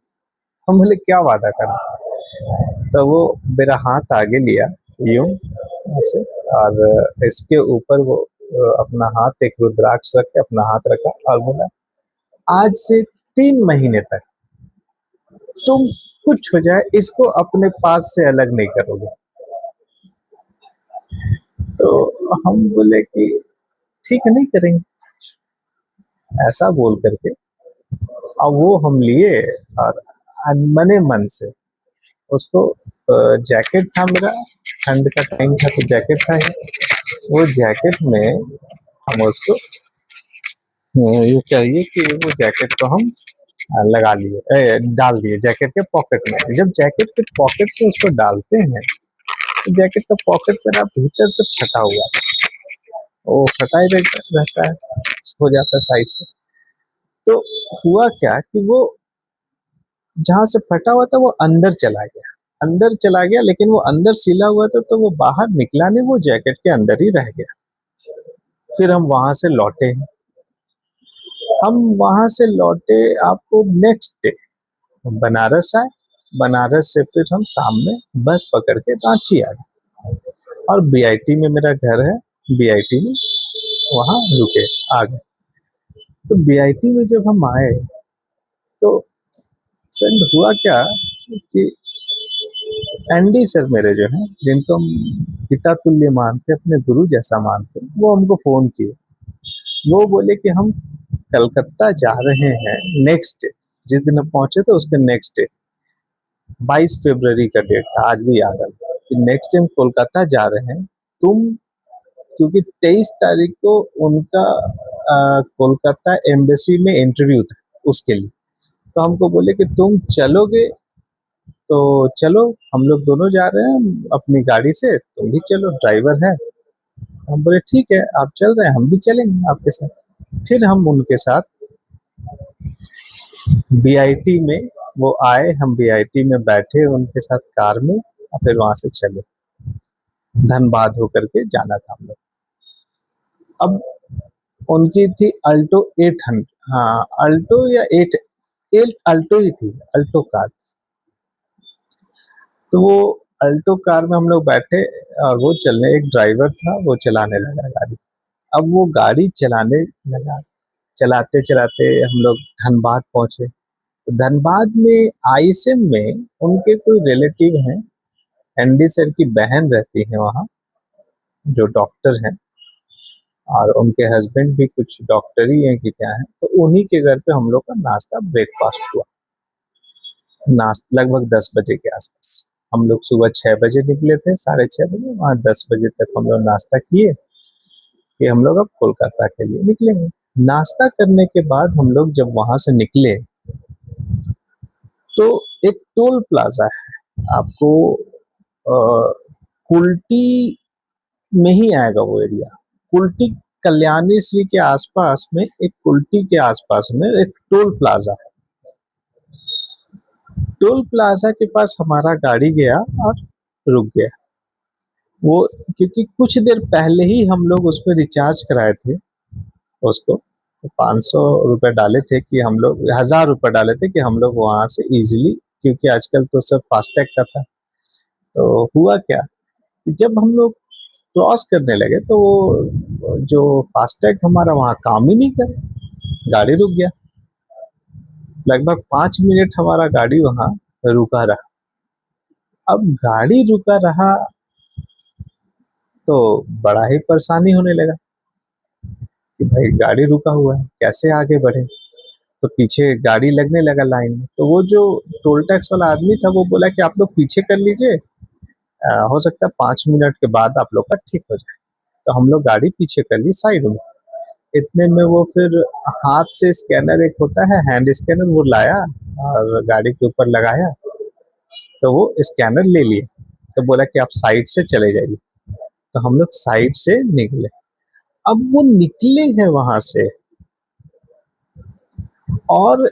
हम बोले क्या वादा करना? तो वो मेरा हाथ आगे लिया, यूं ऐसे, और इसके ऊपर वो अपना हाथ, एक रुद्राक्ष रख के अपना हाथ रखा और बोला आज से 3 महीने तक तुम कुछ हो जाए इसको अपने पास से अलग नहीं करोगे। तो हम बोले कि ठीक है, नहीं करेंगे, ऐसा बोल करके अब वो हम लिए और अनमने मन से उसको, जैकेट था मेरा, ठंड का टाइम था तो जैकेट था ही, वो जैकेट में हम उसको, ये कहिए कि वो जैकेट को हम लगा लिए, डाल दिए जैकेट के पॉकेट में। जब जैकेट के पॉकेट में उसको डालते हैं तो जैकेट का पॉकेट मेरा भीतर से फटा हुआ था, वो फटा ही रहता है, हो जाता है साइड से। तो हुआ क्या कि वो जहां से फटा हुआ था वो अंदर चला गया, अंदर चला गया, लेकिन वो अंदर सिला हुआ था तो वो बाहर निकला नहीं, वो जैकेट के अंदर ही रह गया। फिर हम वहां से लौटे, हम वहां से लौटे आपको नेक्स्ट डे बनारस आए, बनारस से फिर हम शाम में बस पकड़ के रांची आ गए, और बीआईटी में मेरा घर है, बीआईटी में वहां रुके, आ गए। तो बीआईटी में जब हम आए तो फ्रेंड हुआ क्या कि एनडी सर मेरे जो हैं, जिनको हम पिता तुल्य मानते, अपने गुरु जैसा मानते, वो हमको फोन किए। वो बोले कि हम कलकत्ता जा रहे हैं नेक्स्ट डे, जिस दिन हम पहुंचे थे उसके नेक्स्ट डे, 22 फरवरी का डेट था, आज भी याद है कि नेक्स्ट डे हम कोलकाता जा रहे हैं। तुम, क्योंकि 23 तारीख को उनका कोलकाता एम्बेसी में इंटरव्यू था उसके लिए, तो हमको बोले कि तुम चलोगे तो चलो, हम लोग दोनों जा रहे हैं अपनी गाड़ी से, तुम भी चलो, ड्राइवर है। हम बोले ठीक है, आप चल रहे हैं हम भी चलेंगे आपके साथ। फिर हम उनके साथ बीआईटी में वो आए, हम बीआईटी में बैठे उनके साथ कार में, और फिर वहां से चले, धनबाद होकर के जाना था हम लोग। अब उनकी थी अल्टो 800, हाँ अल्टो या 8 अल्टो ही थी, अल्टो कार। तो वो अल्टो कार में हम लोग बैठे और वो चलने, एक ड्राइवर था वो चलाने लगा गाड़ी। अब वो गाड़ी चलाने लगा, चलाते चलाते हम लोग धनबाद पहुंचे। तो धनबाद में आईएसएम में उनके कोई रिलेटिव हैं, एनडी सर की बहन रहती है वहाँ, जो डॉक्टर हैं, और उनके हस्बैंड भी कुछ डॉक्टर ही हैं कि क्या है। तो उन्हीं के घर पे हम लोग का नाश्ता, ब्रेकफास्ट हुआ, लगभग 10 बजे के आसपास। हम लोग सुबह 6 बजे निकले थे, 6:30 बजे, वहाँ 10 बजे तक हम लोग नाश्ता किए कि हम लोग अब कोलकाता के लिए निकलेंगे। नाश्ता करने के बाद हम लोग जब वहां से निकले तो एक टोल प्लाजा है, आपको कुल्टी में ही आएगा वो एरिया, कुल्टी, कल्याणी श्री के आसपास में, एक कुल्टी के आसपास में एक टोल प्लाजा है। टोल प्लाजा के पास हमारा गाड़ी गया और रुक गया। वो क्योंकि कुछ देर पहले ही हम लोग उस पर रिचार्ज कराए थे उसको, 500 रुपए डाले थे कि हम लोग, 1000 रुपए डाले थे कि हम लोग वहां से इजीली, क्योंकि आजकल तो सब फास्टैग का था। तो हुआ क्या कि जब हम लोग क्रॉस करने लगे तो वो जो फास्टैग हमारा वहाँ काम ही नहीं कर, गाड़ी रुक गया। लगभग 5 मिनट हमारा गाड़ी वहाँ रुका रहा। अब गाड़ी रुका रहा तो बड़ा ही परेशानी होने लगा कि भाई गाड़ी रुका हुआ है, कैसे आगे बढ़े। तो पीछे गाड़ी लगने लगा लाइन में, तो वो जो टोल टैक्स वाला आदमी था वो बोला कि आप लोग पीछे कर लीजिए, हो सकता है 5 मिनट के बाद आप लोग का ठीक हो जाए। तो हम लोग गाड़ी पीछे कर ली साइड में। इतने में वो फिर हाथ से स्कैनर एक होता है हैंड स्कैनर, वो लाया और गाड़ी के ऊपर लगाया, तो वो स्कैनर ले लिया, तो बोला कि आप साइड से चले जाइए। तो हम लोग साइड से निकले। अब वो निकले हैं वहां से और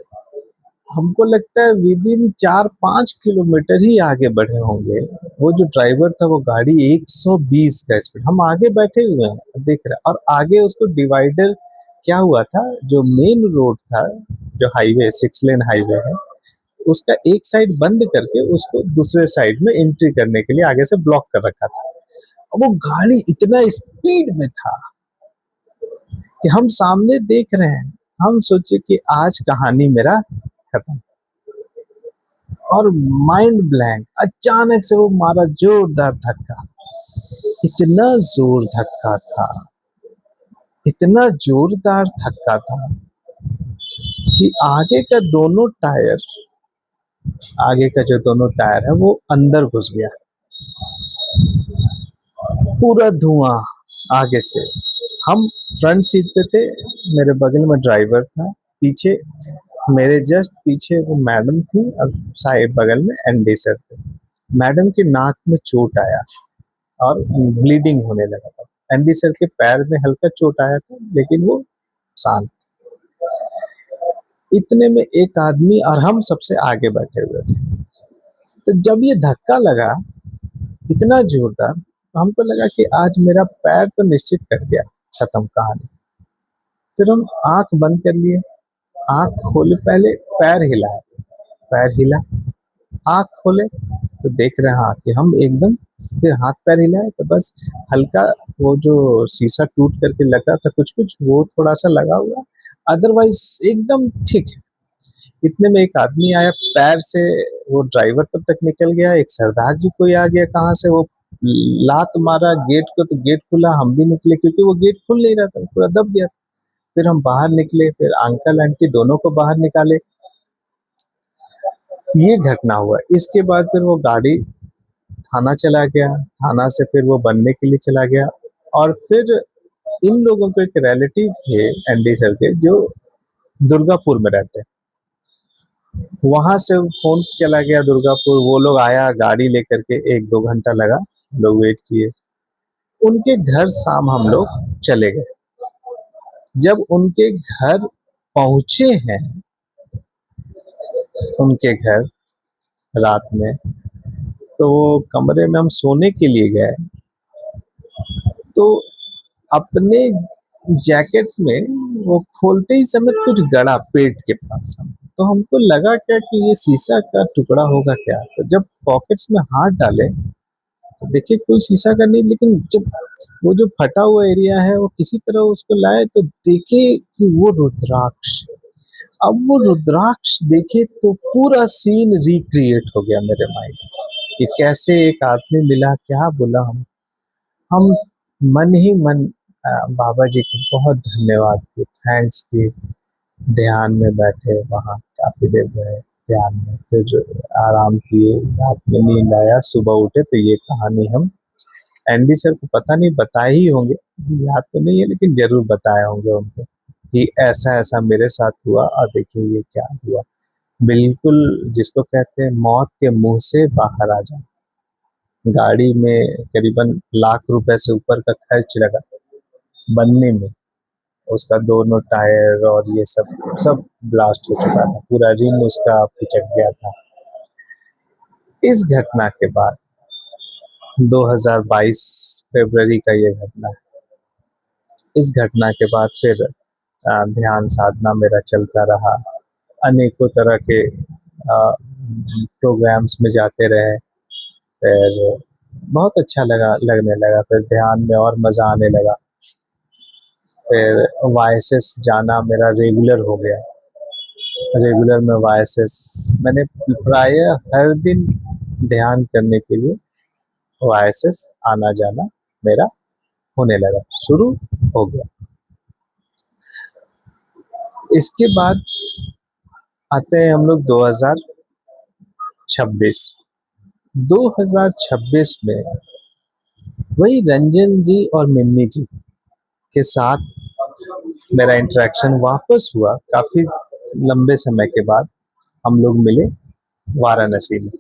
हमको लगता है विद इन 4-5 किलोमीटर ही आगे बढ़े होंगे। वो जो ड्राइवर था वो गाड़ी 120 का स्पीड, हम आगे बैठे हुए हैं देख रहे हैं, और आगे उसको डिवाइडर क्या हुआ था, जो मेन रोड था, जो हाईवे 6 लेन हाईवे है, उसका एक साइड बंद करके उसको दूसरे साइड में एंट्री करने के लिए आगे से ब्लॉक कर रखा था। अब वो गाड़ी इतना स्पीड में था कि हम सामने देख रहे हैं, हम सोचे कि आज कहानी मेरा खत्म। और माइंड ब्लैंक, अचानक से वो मारा जोरदार धक्का। इतना जोर धक्का था, इतना जोरदार धक्का था कि आगे का जो दोनों टायर है वो अंदर घुस गया। पूरा धुआं आगे से। हम फ्रंट सीट पे थे, मेरे बगल में ड्राइवर था, पीछे मेरे जस्ट पीछे वो मैडम थी और साइड बगल में एनडी सर थे। मैडम के नाक में चोट आया और ब्लीडिंग होने लगा था। एनडी सर के पैर में हल्का चोट आया था, लेकिन वो शांत। इतने में एक आदमी, और हम सबसे आगे बैठे हुए थे, तो जब ये धक्का लगा इतना जोरदार, तो हमको लगा कि आज मेरा पैर तो निश्चित कट गया, खत्म कहानी। फिर हम आंख बंद कर लिए, आंख खोले, पहले पैर हिलाया, पैर हिला, आंख खोले तो देख रहे हैं कि हम एकदम, फिर हाथ पैर हिलाए तो बस हल्का वो जो शीशा टूट करके लगा था कुछ कुछ, वो थोड़ा सा लगा हुआ, अदरवाइज एकदम ठीक है। इतने में एक आदमी आया पैर से, वो ड्राइवर तब तक निकल गया, एक सरदार जी कोई आ गया कहाँ से, वो लात मारा गेट को, तो गेट खुला, हम भी निकले क्योंकि वो गेट खुल नहीं रहा था, पूरा दब गया। फिर हम बाहर निकले, फिर अंकल आंटी दोनों को बाहर निकाले। ये घटना हुआ। इसके बाद फिर वो गाड़ी थाना चला गया, थाना से फिर वो बनने के लिए चला गया। और फिर इन लोगों को एक रिलेटिव थे एनडी सर के, जो दुर्गापुर में रहते हैं, वहां से फोन चला गया दुर्गापुर, वो लोग आया गाड़ी लेकर के, 1-2 घंटा लगा, लोग वेट किए। उनके घर शाम हम लोग चले गए। जब उनके घर पहुंचे हैं, उनके घर रात में, तो वो कमरे में हम सोने के लिए गए, तो अपने जैकेट में वो खोलते ही समय कुछ गड़ा पेट के पास हम, तो हमको लगा क्या कि ये शीशा का टुकड़ा होगा क्या। तो जब पॉकेट्स में हाथ डाले तो देखिए कोई शीशा का नहीं, लेकिन जब वो जो फटा हुआ एरिया है वो किसी तरह उसको लाए तो देखे कि वो रुद्राक्ष। अब वो रुद्राक्ष देखे तो पूरा सीन रिक्रिएट हो गया मेरे माइंड में कि कैसे एक आदमी मिला, क्या बोला हम मन ही मन बाबा जी को बहुत धन्यवाद किए, थैंक्स किए। ध्यान में बैठे वहाँ काफी देर रहे ध्यान में, फिर आराम किए, रात में नींद आया, सुबह उठे तो ये कहानी हम एनडी सर को पता नहीं बताए ही होंगे, याद तो नहीं है, लेकिन जरूर बताए होंगे उनको कि ऐसा ऐसा मेरे साथ हुआ और देखिए ये क्या हुआ। बिल्कुल जिसको कहते हैं मौत के मुंह से बाहर आ जाए। गाड़ी में करीबन लाख रुपए से ऊपर का खर्च लगा बनने में, उसका दोनों टायर और ये सब सब ब्लास्ट हो चुका था, पूरा रिम उसका पिचक गया था। इस घटना के बाद 2022 फरवरी का ये घटना है। इस घटना के बाद फिर ध्यान साधना मेरा चलता रहा, अनेकों तरह के प्रोग्राम्स में जाते रहे, फिर बहुत अच्छा लगने लगा, फिर ध्यान में और मजा आने लगा। फिर वाईएसएस जाना मेरा रेगुलर हो गया, रेगुलर में वाईएसएस मैंने प्राय हर दिन ध्यान करने के लिए वाईएसएस आना जाना मेरा होने लगा, शुरू हो गया। इसके बाद आते हैं हम लोग 2026। 2026 में वही रंजन जी और मिन्नी जी के साथ मेरा इंटरेक्शन वापस हुआ काफी लंबे समय के बाद। हम लोग मिले वाराणसी में।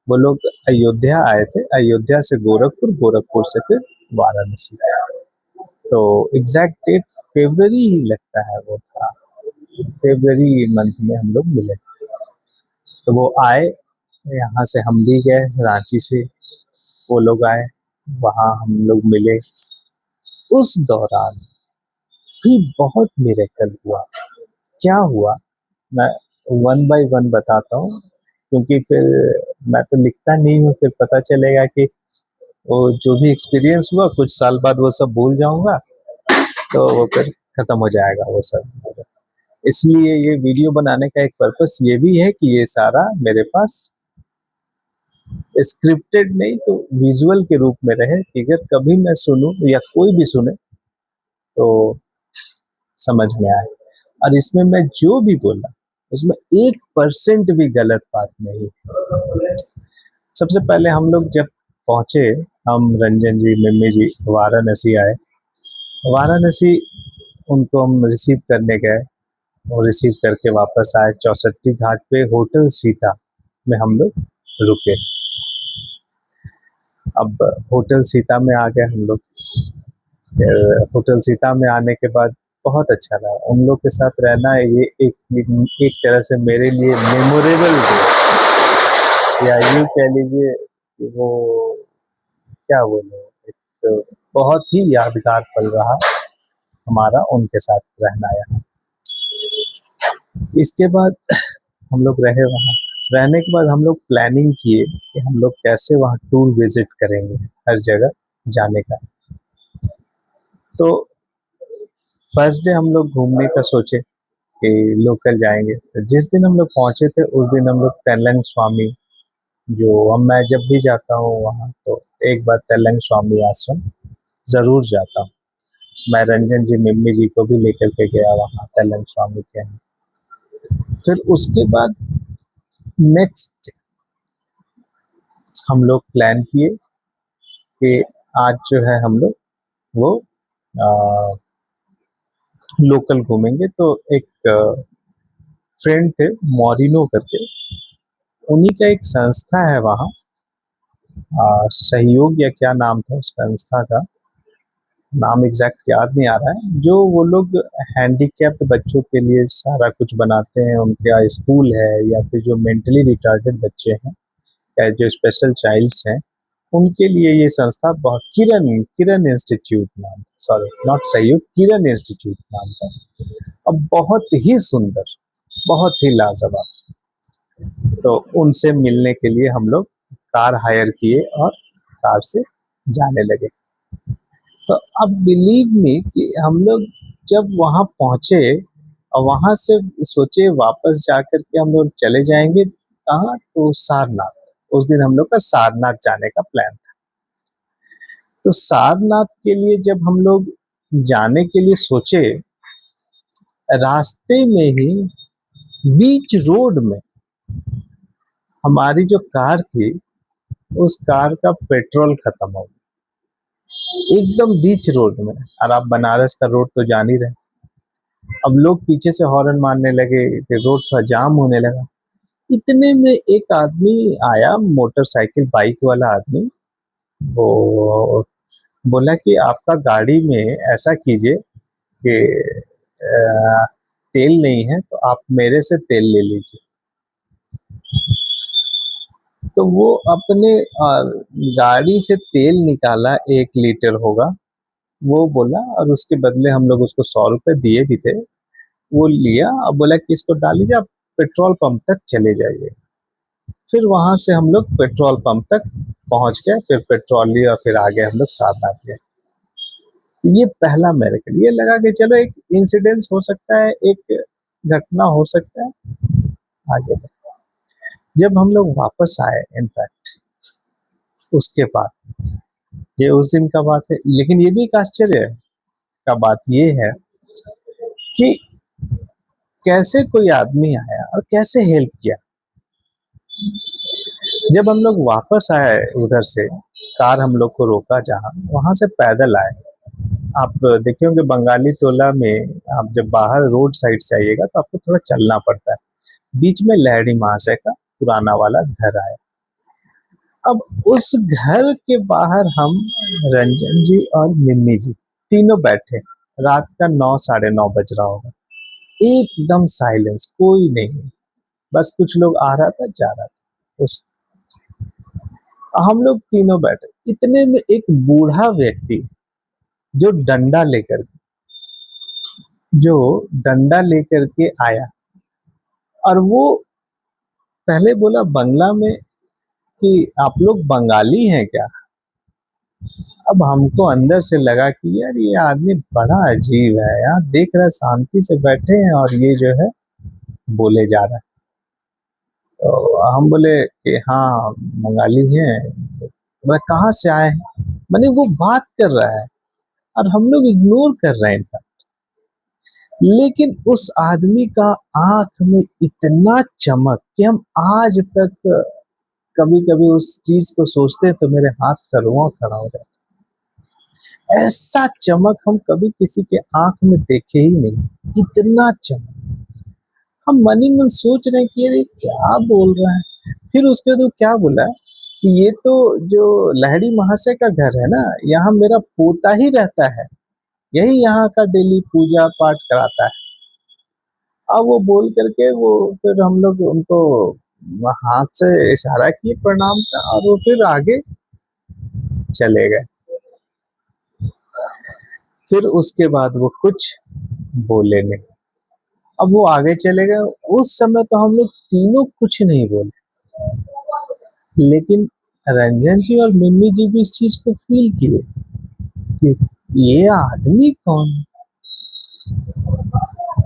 वो लोग अयोध्या आए थे, अयोध्या से गोरखपुर, गोरखपुर से फिर वाराणसी। तो एग्जैक्ट डेट फरवरी ही लगता है वो था, फरवरी मंथ में हम लोग मिले थे। तो वो आए, यहाँ से हम भी गए रांची से, वो लोग आए, वहाँ हम लोग मिले। उस दौरान भी बहुत मिरेकल हुआ। क्या हुआ, मैं वन बाय वन बताता हूँ, क्योंकि फिर मैं तो लिखता नहीं हूँ, फिर पता चलेगा कि वो जो भी एक्सपीरियंस हुआ कुछ साल बाद वो सब भूल जाऊंगा, तो वो फिर खत्म हो जाएगा वो सब। इसलिए ये वीडियो बनाने का एक पर्पस ये भी है कि ये सारा मेरे पास स्क्रिप्टेड नहीं तो विजुअल के रूप में रहे, कि अगर कभी मैं सुनूं या कोई भी सुने तो समझ में आए। और इसमें मैं जो भी बोला उसमें 1% भी गलत बात नहीं। सबसे पहले हम लोग जब पहुंचे, हम रंजन जी, मिम्मी जी वाराणसी आए। वाराणसी उनको हम रिसीव करने गए, और रिसीव करके वापस आए। चौसठी घाट पे होटल सीता में हम लोग रुके। अब होटल सीता में आ गए हम लोग। फिर होटल सीता में आने के बाद बहुत अच्छा लगा उन लोग के साथ रहना। ये एक तरह से मेरे लिए मेमोरेबल डे, या यूँ कह लीजिए कि वो क्या बोले, एक बहुत ही यादगार पल रहा हमारा उनके साथ रहना यहाँ। इसके बाद हम लोग रहे वहाँ। रहने के बाद हम लोग प्लानिंग किए कि हम लोग कैसे वहाँ टूर विजिट करेंगे, हर जगह जाने का। तो फर्स्ट डे हम लोग घूमने का सोचे कि लोकल जाएंगे। तो जिस दिन हम लोग पहुंचे थे उस दिन हम लोग तेलंग स्वामी, जो हम मैं जब भी जाता हूँ वहाँ तो एक बार तेलंग स्वामी आश्रम जरूर जाता हूँ। मैं रंजन जी, मिम्मी जी को भी लेकर के गया वहाँ तेलंग स्वामी के यहाँ। फिर उसके बाद नेक्स्ट हम लोग प्लान किए कि आज जो है हम लोग वो लोकल घूमेंगे। तो एक फ्रेंड थे मॉरिनो करके, उन्हीं का एक संस्था है वहाँ, सहयोग या क्या नाम था उस संस्था का, नाम एग्जैक्ट याद नहीं आ रहा है। जो वो लोग हैंडीकैप्ड बच्चों के लिए सारा कुछ बनाते हैं, उनका स्कूल है, या फिर जो मेंटली रिटार्डेड बच्चे हैं या जो स्पेशल चाइल्ड्स हैं उनके लिए ये संस्था बहुत, किरण किरण इंस्टीट्यूट नाम, सॉरी नॉट सहयोग, किरण इंस्टीट्यूट नाम था। अब बहुत ही सुंदर, बहुत ही लाजवाब। तो उनसे मिलने के लिए हम लोग कार हायर किए और कार से जाने लगे। तो अब बिलीव मी कि हम लोग जब वहां पहुंचे और वहां से सोचे वापस जाकर के हम लोग चले जाएंगे कहाँ, तो सारनाथ। उस दिन हम लोग का सारनाथ जाने का प्लान था। तो सारनाथ के लिए जब हम लोग जाने के लिए सोचे, रास्ते में ही बीच रोड में हमारी जो कार थी उस कार का पेट्रोल खत्म हो गया, एकदम बीच रोड में। और आप बनारस का रोड तो जान ही रहे। अब लोग पीछे से हॉर्न मारने लगे, फिर रोड थोड़ा जाम होने लगा। इतने में एक आदमी आया, मोटरसाइकिल बाइक वाला आदमी। वो बोला कि आपका गाड़ी में ऐसा कीजिए कि तेल नहीं है तो आप मेरे से तेल ले लीजिए। तो वो अपने गाड़ी से तेल निकाला, 1 लीटर होगा वो बोला, और उसके बदले हम लोग उसको 100 रुपए दिए भी थे। वो लिया और बोला कि इसको डाल लीजिए, आप पेट्रोल पंप तक चले जाइए। फिर वहां से हम लोग पेट्रोल पंप तक पहुंच गए, फिर पेट्रोल लिया, फिर आगे हम लोग सारनाथ गए। तो ये पहला मेरे के लिए लगा कि चलो एक इंसिडेंस हो सकता है, एक घटना हो सकता है आगे। जब हम लोग वापस आए, इनफैक्ट उसके बाद, ये उस दिन का बात है, लेकिन ये भी एक आश्चर्य का बात ये है कि कैसे कोई आदमी आया और कैसे हेल्प किया। जब हम लोग वापस आए उधर से, कार हम लोग को रोका जहाँ, वहां से पैदल आए। आप देखे होंगे बंगाली टोला में, आप जब बाहर रोड साइड से आइएगा तो आपको थोड़ा चलना पड़ता है। बीच में लहड़ी महाशय का पुराना वाला घर आया। अब उस घर के बाहर हम, रंजन जी और मिम्मी जी, तीनों बैठे। रात का 9 साढ़े 9 बज रहा होगा। एकदम साइलेंस, कोई नहीं, बस कुछ लोग आ रहा था जा रहा था। उस हम लोग तीनों बैठे, इतने में एक बूढ़ा व्यक्ति जो डंडा लेकर जो डंडा लेकर के आया, और वो पहले बोला बंगला में कि आप लोग बंगाली हैं क्या। अब हमको अंदर से लगा कि यार ये आदमी बड़ा अजीब है, यहाँ देख रहा है शांति से बैठे हैं और ये जो है बोले जा रहा है। तो हम बोले कि हाँ बंगाली हैं। मैं कहाँ से आए हैं, मैंने वो बात कर रहा है और हम लोग इग्नोर कर रहे हैं इनका। लेकिन उस आदमी का आंख में इतना चमक कि हम आज तक कभी कभी उस चीज को सोचते हैं तो मेरे हाथ का रोंवा खड़ा हो जाता है। ऐसा चमक हम कभी किसी के आंख में देखे ही नहीं, इतना चमक। हम मन ही मन सोच रहे हैं कि ये क्या बोल रहा है। फिर उसके बाद वो क्या बोला कि ये तो जो लहड़ी महाशय का घर है ना, यहाँ मेरा पोता ही रहता है, यही यहाँ का डेली पूजा पाठ कराता है। अब वो बोल करके वो, फिर हम लोग उनको हाथ से इशारा किए प्रणाम का, और वो फिर आगे चले गए। फिर उसके बाद वो कुछ बोले नहीं। अब वो आगे चले गए। उस समय तो हम लोग तीनों कुछ नहीं बोले, लेकिन रंजन जी और मिम्मी जी भी इस चीज को फील किए कि ये आदमी कौन है,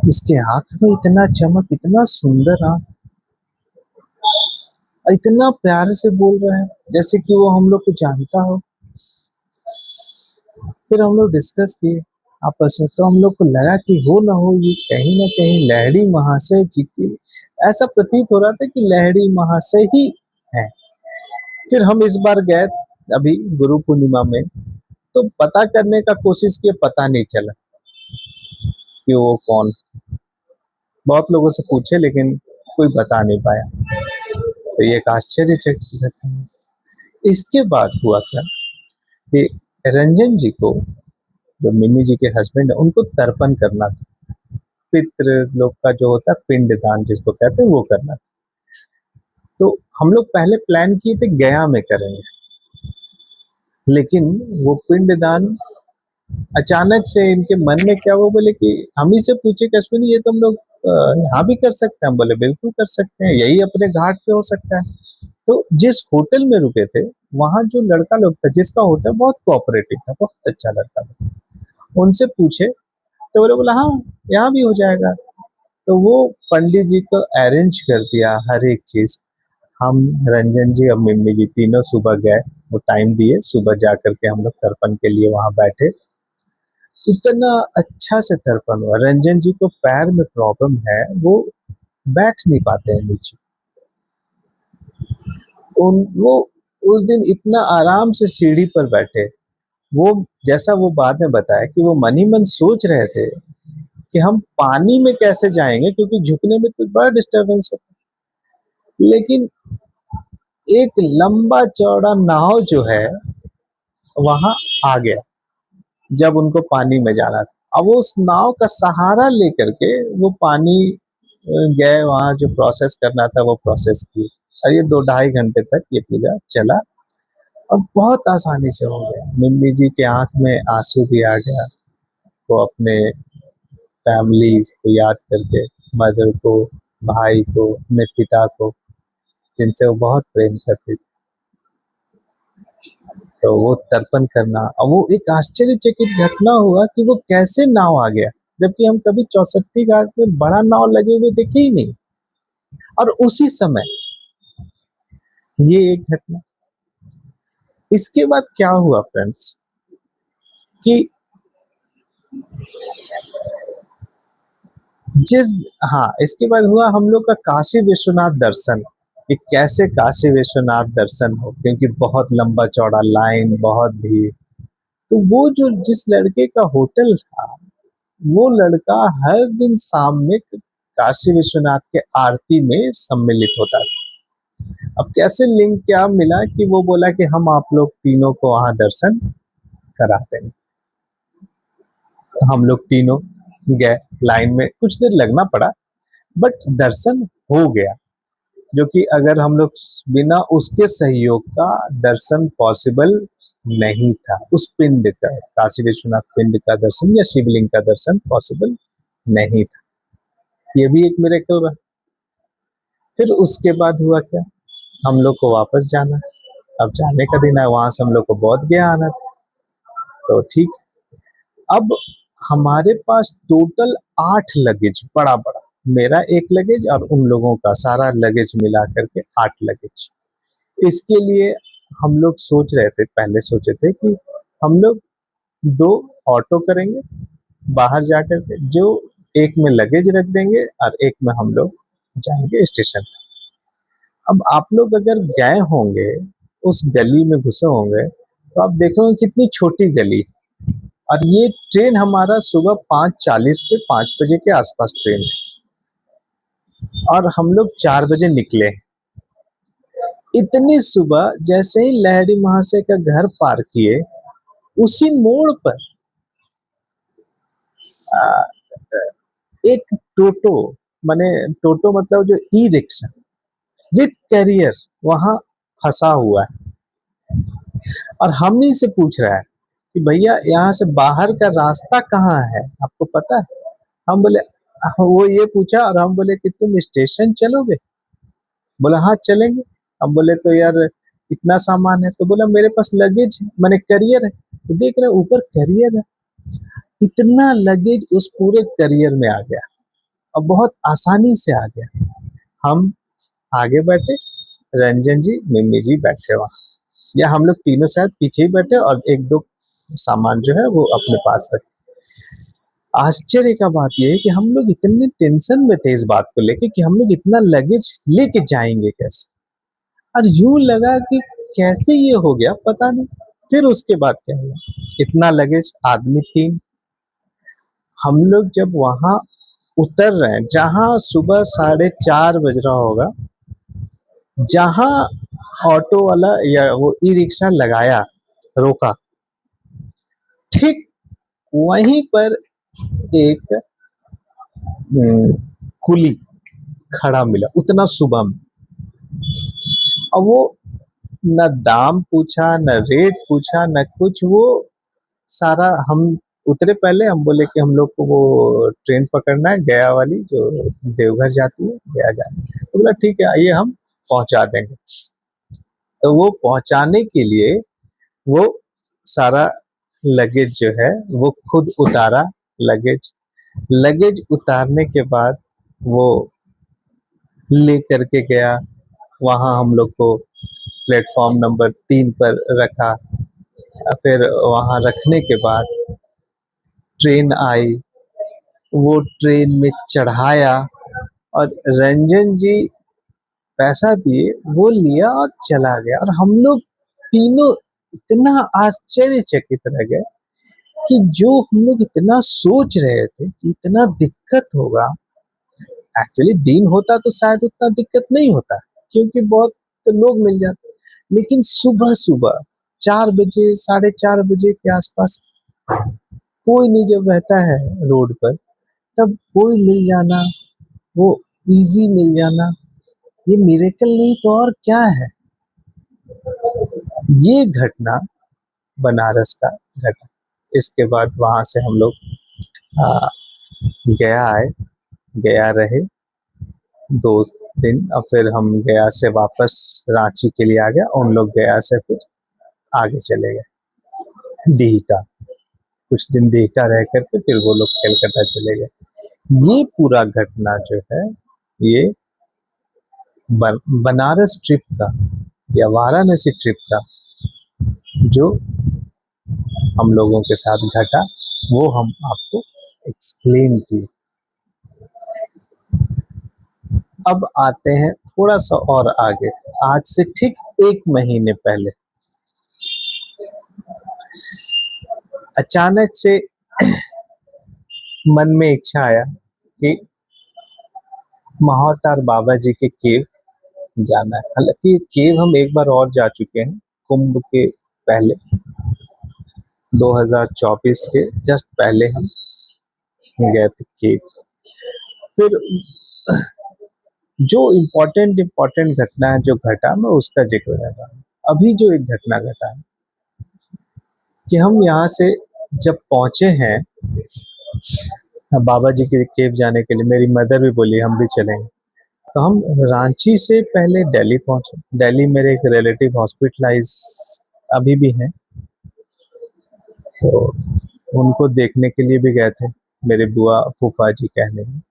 इसके आंख में इतना चमक, इतना सुंदर आंख, इतना प्यार से बोल रहा है जैसे कि वो हम लोग को जानता हो। फिर हम लोग डिस्कस किए आपस में, तो हम लोग को लगा कि हो ये कहीं ना कहीं लहड़ी महाशय जी की, ऐसा प्रतीत हो रहा था कि लहड़ी महाशय ही है। फिर हम इस बार गए अभी गुरु पूर्णिमा में, तो पता करने का कोशिश किए, पता नहीं चला कि वो कौन। बहुत लोगों से पूछे लेकिन कोई बता नहीं पाया। तो ये एक आश्चर्यचकित घटना है। इसके बाद हुआ क्या कि रंजन जी को, जो मिम्मी जी के हस्बैंड है, उनको तर्पण करना था। पितृ लोग का जो होता है पिंडदान जिसको कहते हैं, वो करना था। तो हम लोग पहले प्लान किए थे गया में करेंगे, लेकिन वो पिंडदान अचानक से इनके मन में क्या, वो बोले कि हम ही से पूछे कि अश्विनी ये तो हम लोग यहाँ भी कर सकते हैं। हम बोले बिल्कुल कर सकते हैं, यही अपने घाट पे हो सकता है। तो जिस होटल में रुके थे, वहां जो लड़का लोग था जिसका होटल, बहुत कोऑपरेटिव था, बहुत अच्छा लड़का था। उनसे पूछे तो बोले, बोला हाँ यहाँ भी हो जाएगा। तो वो पंडित जी को अरेंज कर दिया हर एक चीज। हम, रंजन जी और मिम्मी जी तीनों सुबह गए, वो टाइम दिए, सुबह जा करके हम लोग तर्पण के लिए वहां बैठे। इतना अच्छा से तर्पण हुआ। रंजन जी को पैर में प्रॉब्लम है, वो बैठ नहीं पाते हैं नीचे। वो उस दिन इतना आराम से सीढ़ी पर बैठे। वो, जैसा वो बाद में बताया कि वो मन ही मन सोच रहे थे कि हम पानी में कैसे जाएंगे, क्योंकि झुकने में तो बड़ा डिस्टरबेंस होता है। लेकिन एक लंबा चौड़ा नाव जो है वहां आ गया जब उनको पानी में जाना था। अब वो उस नाव का सहारा लेकर के वो पानी गए, वहां जो प्रोसेस करना था वो प्रोसेस किए, और ये 2 ढाई घंटे तक ये पूजा चला और बहुत आसानी से हो गया। मिम्मी जी के आंख में आंसू भी आ गया। वो अपने फैमिली को याद करके, मदर को, भाई को, अपने पिता को, जिनसे वो बहुत प्रेम करती थी, तो वो तर्पण करना। और वो एक आश्चर्यचकित घटना हुआ कि वो कैसे नाव आ गया, जबकि हम कभी चौसठी घाट में बड़ा नाव लगे हुए देखे ही नहीं। और उसी समय ये एक घटना। इसके बाद क्या हुआ फ्रेंड्स कि जिस, हाँ, इसके बाद हुआ हम लोग का काशी विश्वनाथ दर्शन। कि कैसे काशी विश्वनाथ दर्शन हो, क्योंकि बहुत लंबा चौड़ा लाइन, बहुत भीड़। तो वो जो जिस लड़के का होटल था, वो लड़का हर दिन शाम में काशी विश्वनाथ के आरती में सम्मिलित होता था। अब कैसे लिंक क्या मिला कि वो बोला कि हम आप लोग तीनों को वहां दर्शन करा देंगे। हम लोग तीनों गए, लाइन में कुछ देर लगना पड़ा, बट दर्शन हो गया। जो कि अगर हम लोग बिना उसके सहयोग का दर्शन पॉसिबल नहीं था। उस पिंड का, काशी विश्वनाथ पिंड का दर्शन या शिवलिंग का दर्शन पॉसिबल नहीं था। ये भी एक मिरेकल रहा। फिर उसके बाद हुआ क्या, हम लोग को वापस जाना। अब जाने का दिन है, वहां से हम लोग को बोध गया आना था। तो ठीक, अब हमारे पास टोटल 8 लगेज, बड़ा बड़ा, मेरा एक लगेज और उन लोगों का सारा लगेज मिला करके 8 लगेज। इसके लिए हम लोग सोच रहे थे, पहले सोचे थे कि हम लोग 2 ऑटो करेंगे बाहर जाकर के, जो एक में लगेज रख देंगे और एक में हम लोग जाएंगे स्टेशन। अब आप लोग अगर गए होंगे, उस गली में घुसे होंगे, तो आप देखोगे कितनी छोटी गली। और ये ट्रेन हमारा सुबह 5:40 पे, 5 बजे के आसपास ट्रेन है, और हम लोग 4 बजे निकले। इतनी सुबह जैसे ही लहरी महाशय का घर पार किए, उसी मोड़ पर आ, एक टोटो, माने टोटो मतलब जो ई रिक्शा विथ कैरियर वहां फंसा हुआ है। और हम ही से पूछ रहा है कि भैया यहाँ से बाहर का रास्ता कहाँ है, आपको पता है? हम बोले, वो ये पूछा और हम बोले कि तुम स्टेशन चलोगे? बोला हाँ चलेंगे। हम बोले तो यार इतना सामान है, तो बोला मेरे पास लगेज है, मैंने करियर है। तो देख रहे ऊपर करियर है, इतना लगेज उस पूरे करियर में आ गया और बहुत आसानी से आ गया। हम आगे बैठे, रंजन जी मिम्मी जी बैठे वहां, या हम लोग तीनों शायद पीछे ही बैठे और एक दो सामान जो है वो अपने पास रखे। आश्चर्य का बात यह है कि हम लोग इतने टेंशन में थे इस बात को लेके कि हम लोग इतना लगेज लेके जाएंगे कैसे, और यूं लगा कि कैसे ये हो गया पता नहीं। फिर उसके बाद क्या हुआ, इतना लगेज, आदमी 3, हम लोग जब वहां उतर रहे हैं, जहां सुबह 4:30 बज रहा होगा, जहां ऑटो वाला या वो ई रिक्शा लगाया, रोका, ठीक वहीं पर एक कुली खड़ा मिला उतना सुबह में। अब वो न दाम पूछा, न रेट पूछा, न कुछ। वो सारा, हम उतरे पहले, हम बोले कि हम लोग को वो ट्रेन पकड़ना है गया वाली, जो देवघर जाती है, गया जाना है। तो बोला ठीक है आइए हम पहुंचा देंगे। तो वो पहुंचाने के लिए वो सारा लगेज जो है वो खुद उतारा। लगेज लगेज उतारने के बाद वो ले करके गया, वहां हम लोग को प्लेटफॉर्म नंबर 3 पर रखा। फिर वहां रखने के बाद ट्रेन आई, वो ट्रेन में चढ़ाया, और रंजन जी पैसा दिए, वो लिया और चला गया। और हम लोग तीनों इतना आश्चर्यचकित रह गए कि जो हम लोग इतना सोच रहे थे कि इतना दिक्कत होगा, एक्चुअली दिन होता तो शायद उतना दिक्कत नहीं होता, क्योंकि बहुत तो लोग मिल जाते। लेकिन सुबह सुबह 4 बजे, 4:30 बजे के आसपास कोई नहीं जब रहता है रोड पर, तब कोई मिल जाना, वो इजी मिल जाना, ये मिरेकल नहीं तो और क्या है। ये घटना बनारस का घटा। इसके बाद वहां से हम लोग आ, गया आए, गया रहे 2 दिन, और फिर हम गया से वापस रांची के लिए आ गया। उन लोग गया से फिर आगे चले गए दीघा, कुछ दिन दीघा रह करके फिर वो लोग कलकत्ता चले गए। ये पूरा घटना जो है, ये बनारस ट्रिप का या वाराणसी ट्रिप का जो हम लोगों के साथ घटा, वो हम आपको एक्सप्लेन किए। अब आते हैं थोड़ा सा और आगे, आज से ठीक 1 महीने पहले अचानक से मन में इच्छा आया कि महाअवतार बाबा जी के केव जाना है। हालांकि केव हम एक बार और जा चुके हैं, कुंभ के पहले 2024 के जस्ट पहले हम गए थे केव। फिर जो इम्पोर्टेंट घटना है जो घटा, मैं उसका जिक्र कर रहा हूँ। अभी जो एक घटना घटा है कि हम यहाँ से जब पहुंचे हैं बाबा जी के केव जाने के लिए, मेरी मदर भी बोली हम भी चलेंगे। तो हम रांची से पहले दिल्ली पहुंचे। दिल्ली मेरे एक रिलेटिव हॉस्पिटलाइज अभी भी हैं, तो उनको देखने के लिए भी गए थे, मेरे बुआ फूफा जी कहने में।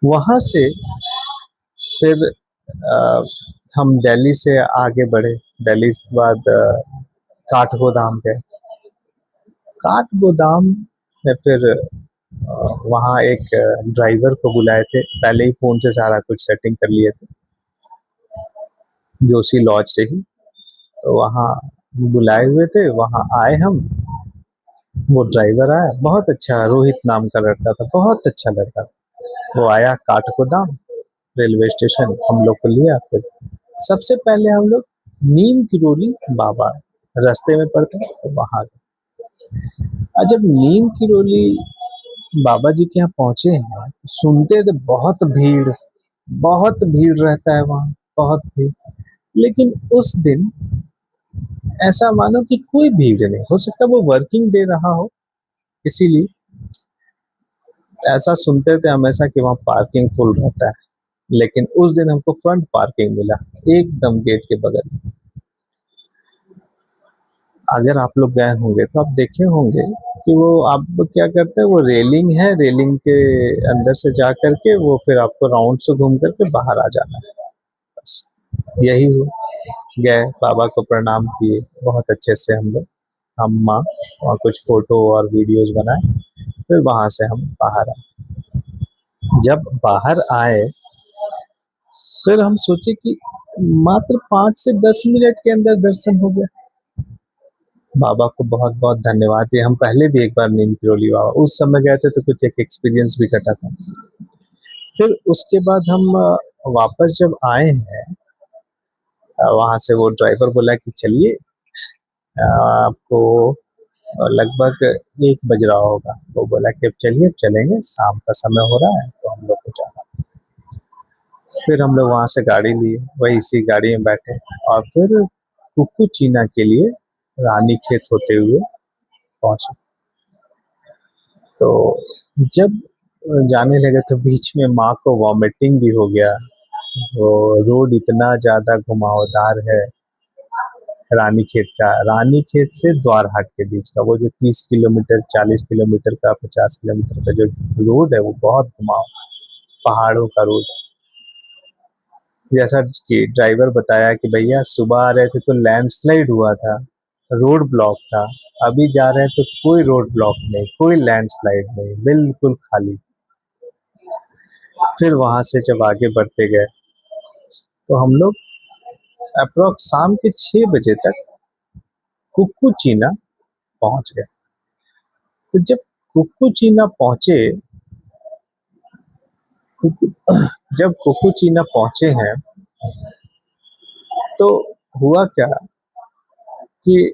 वहां से फिर हम दिल्ली से आगे बढ़े। दिल्ली के बाद काठगोदाम गए। काठगोदाम में फिर वहाँ एक ड्राइवर को बुलाए थे, पहले ही फोन से सारा कुछ सेटिंग कर लिए थे जोशी लॉज से ही। तो वहाँ बुलाए हुए थे, वहाँ आए हम। वो ड्राइवर आया, बहुत अच्छा, रोहित नाम का लड़का था, बहुत अच्छा लड़का था। वो आया काठगोदाम रेलवे स्टेशन, हम लोग को लिया। फिर सबसे पहले हम लोग नीम किरोली बाबा रास्ते में पड़ते हैं, तो वहां गए। और जब नीम किरोली बाबा जी के यहाँ पहुंचे हैं, सुनते थे बहुत भीड़ रहता है वहाँ, बहुत भीड़। लेकिन उस दिन ऐसा मानो कि कोई भीड़ नहीं, हो सकता वो वर्किंग डे रहा हो, इसीलिए ऐसा सुनते थे हमेशा कि वहाँ पार्किंग फुल रहता है। लेकिन उस दिन हमको फ्रंट पार्किंग मिला, एकदम गेट के बगल में। अगर आप लोग गए होंगे तो आप देखे होंगे कि वो आप क्या करते हैं, वो रेलिंग है, रेलिंग के अंदर से जा करके वो फिर आपको राउंड से घूम करके बाहर आ जाना है, बस यही हो। गए, बाबा को प्रणाम किए बहुत अच्छे से हम लोग, हम माँ, और कुछ फोटो और वीडियोस बनाए। फिर वहां से हम बाहर आए। जब बाहर आए फिर हम सोचे कि मात्र 5 से 10 मिनट के अंदर दर्शन हो गया। बाबा को बहुत बहुत धन्यवाद दिए। हम पहले भी एक बार नीम किरोली बाबा उस समय गए थे, तो कुछ एक एक्सपीरियंस भी घटा था। फिर उसके बाद हम वापस जब आए हैं, वहां से वो ड्राइवर बोला कि चलिए, आपको लगभग 1 बज रहा होगा। वो बोला कि अब चलिए, अब चलेंगे, शाम का समय हो रहा है, तो हम लोग को जाना। फिर हम लोग वहां से गाड़ी लिए, वही इसी गाड़ी में बैठे और फिर कुक्कू चीना के लिए रानी खेत होते हुए पहुंचे। तो जब जाने लगे तो बीच में माँ को वॉमिटिंग भी हो गया। वो रोड इतना ज्यादा घुमावदार है रानी खेत का, रानी खेत से द्वारहाट के बीच का, वो जो 30 किलोमीटर, 40 किलोमीटर का, 50 किलोमीटर का जो रोड है, वो बहुत घुमाव, पहाड़ों का रोड। जैसा कि ड्राइवर बताया कि भैया सुबह आ रहे थे तो लैंडस्लाइड हुआ था, रोड ब्लॉक था। अभी जा रहे हैं तो कोई रोड ब्लॉक नहीं, कोई लैंडस्लाइड नहीं, बिल्कुल खाली। फिर वहां से जब आगे बढ़ते गए तो हम लोग अप्रोक्स शाम के 6 बजे तक कुक्कू चीना पहुंच गए। तो जब कुक्कू चीना पहुंचे, जब कुक्कू चीना पहुंचे हैं, तो हुआ क्या कि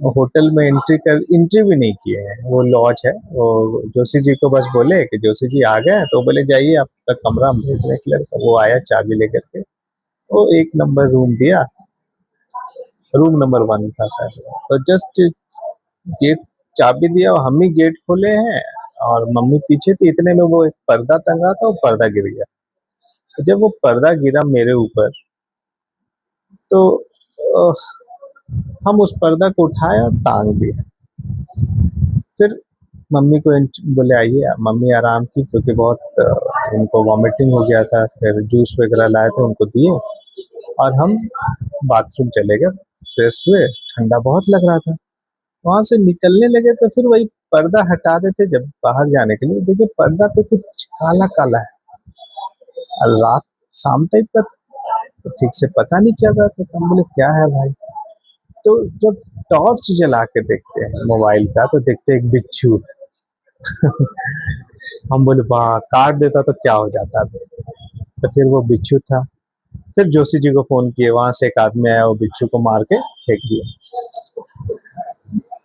होटल में एंट्री भी नहीं किए हैं। वो लॉज है, वो जोशी जी को बस बोले कि जोशी जी आ गए, तो बोले जाइए आपका कमरा हम भेज रहे हैं। लड़का वो आया चाबी लेकर के, वो 1 नंबर रूम दिया, रूम नंबर 1 था शायद। तो जस्ट गेट चाबी दिया और हम ही गेट खोले हैं, और मम्मी पीछे थी। इतने में वो एक पर्दा टंगा था, वो पर्दा गिर गया। तो जब वो पर्दा गिरा मेरे ऊपर, तो हम उस पर्दा को उठाए और टांग दिए। फिर मम्मी को बोले आइए, मम्मी आराम की, क्योंकि बहुत उनको वॉमिटिंग हो गया था। फिर जूस वगैरह लाए थे, उनको दिए, और हम बाथरूम चले गए, फ्रेश हुए। ठंडा बहुत लग रहा था। वहां से निकलने लगे तो फिर वही पर्दा हटा रहे थे जब बाहर जाने के लिए, देखिए पर्दा पे कुछ काला काला है। रात शाम टाइप का था, तो ठीक से पता नहीं चल रहा था, तो हम बोले क्या है भाई? तो जब टॉर्च जला के देखते हैं मोबाइल का तो देखते हैं एक बिच्छू। हम बोले वाह, काट देता तो क्या हो जाता अभी? तो फिर वो बिच्छू था। फिर जोशी जी को फोन किए, वहां से एक आदमी आया, वो बिच्छू को मार के फेंक दिया।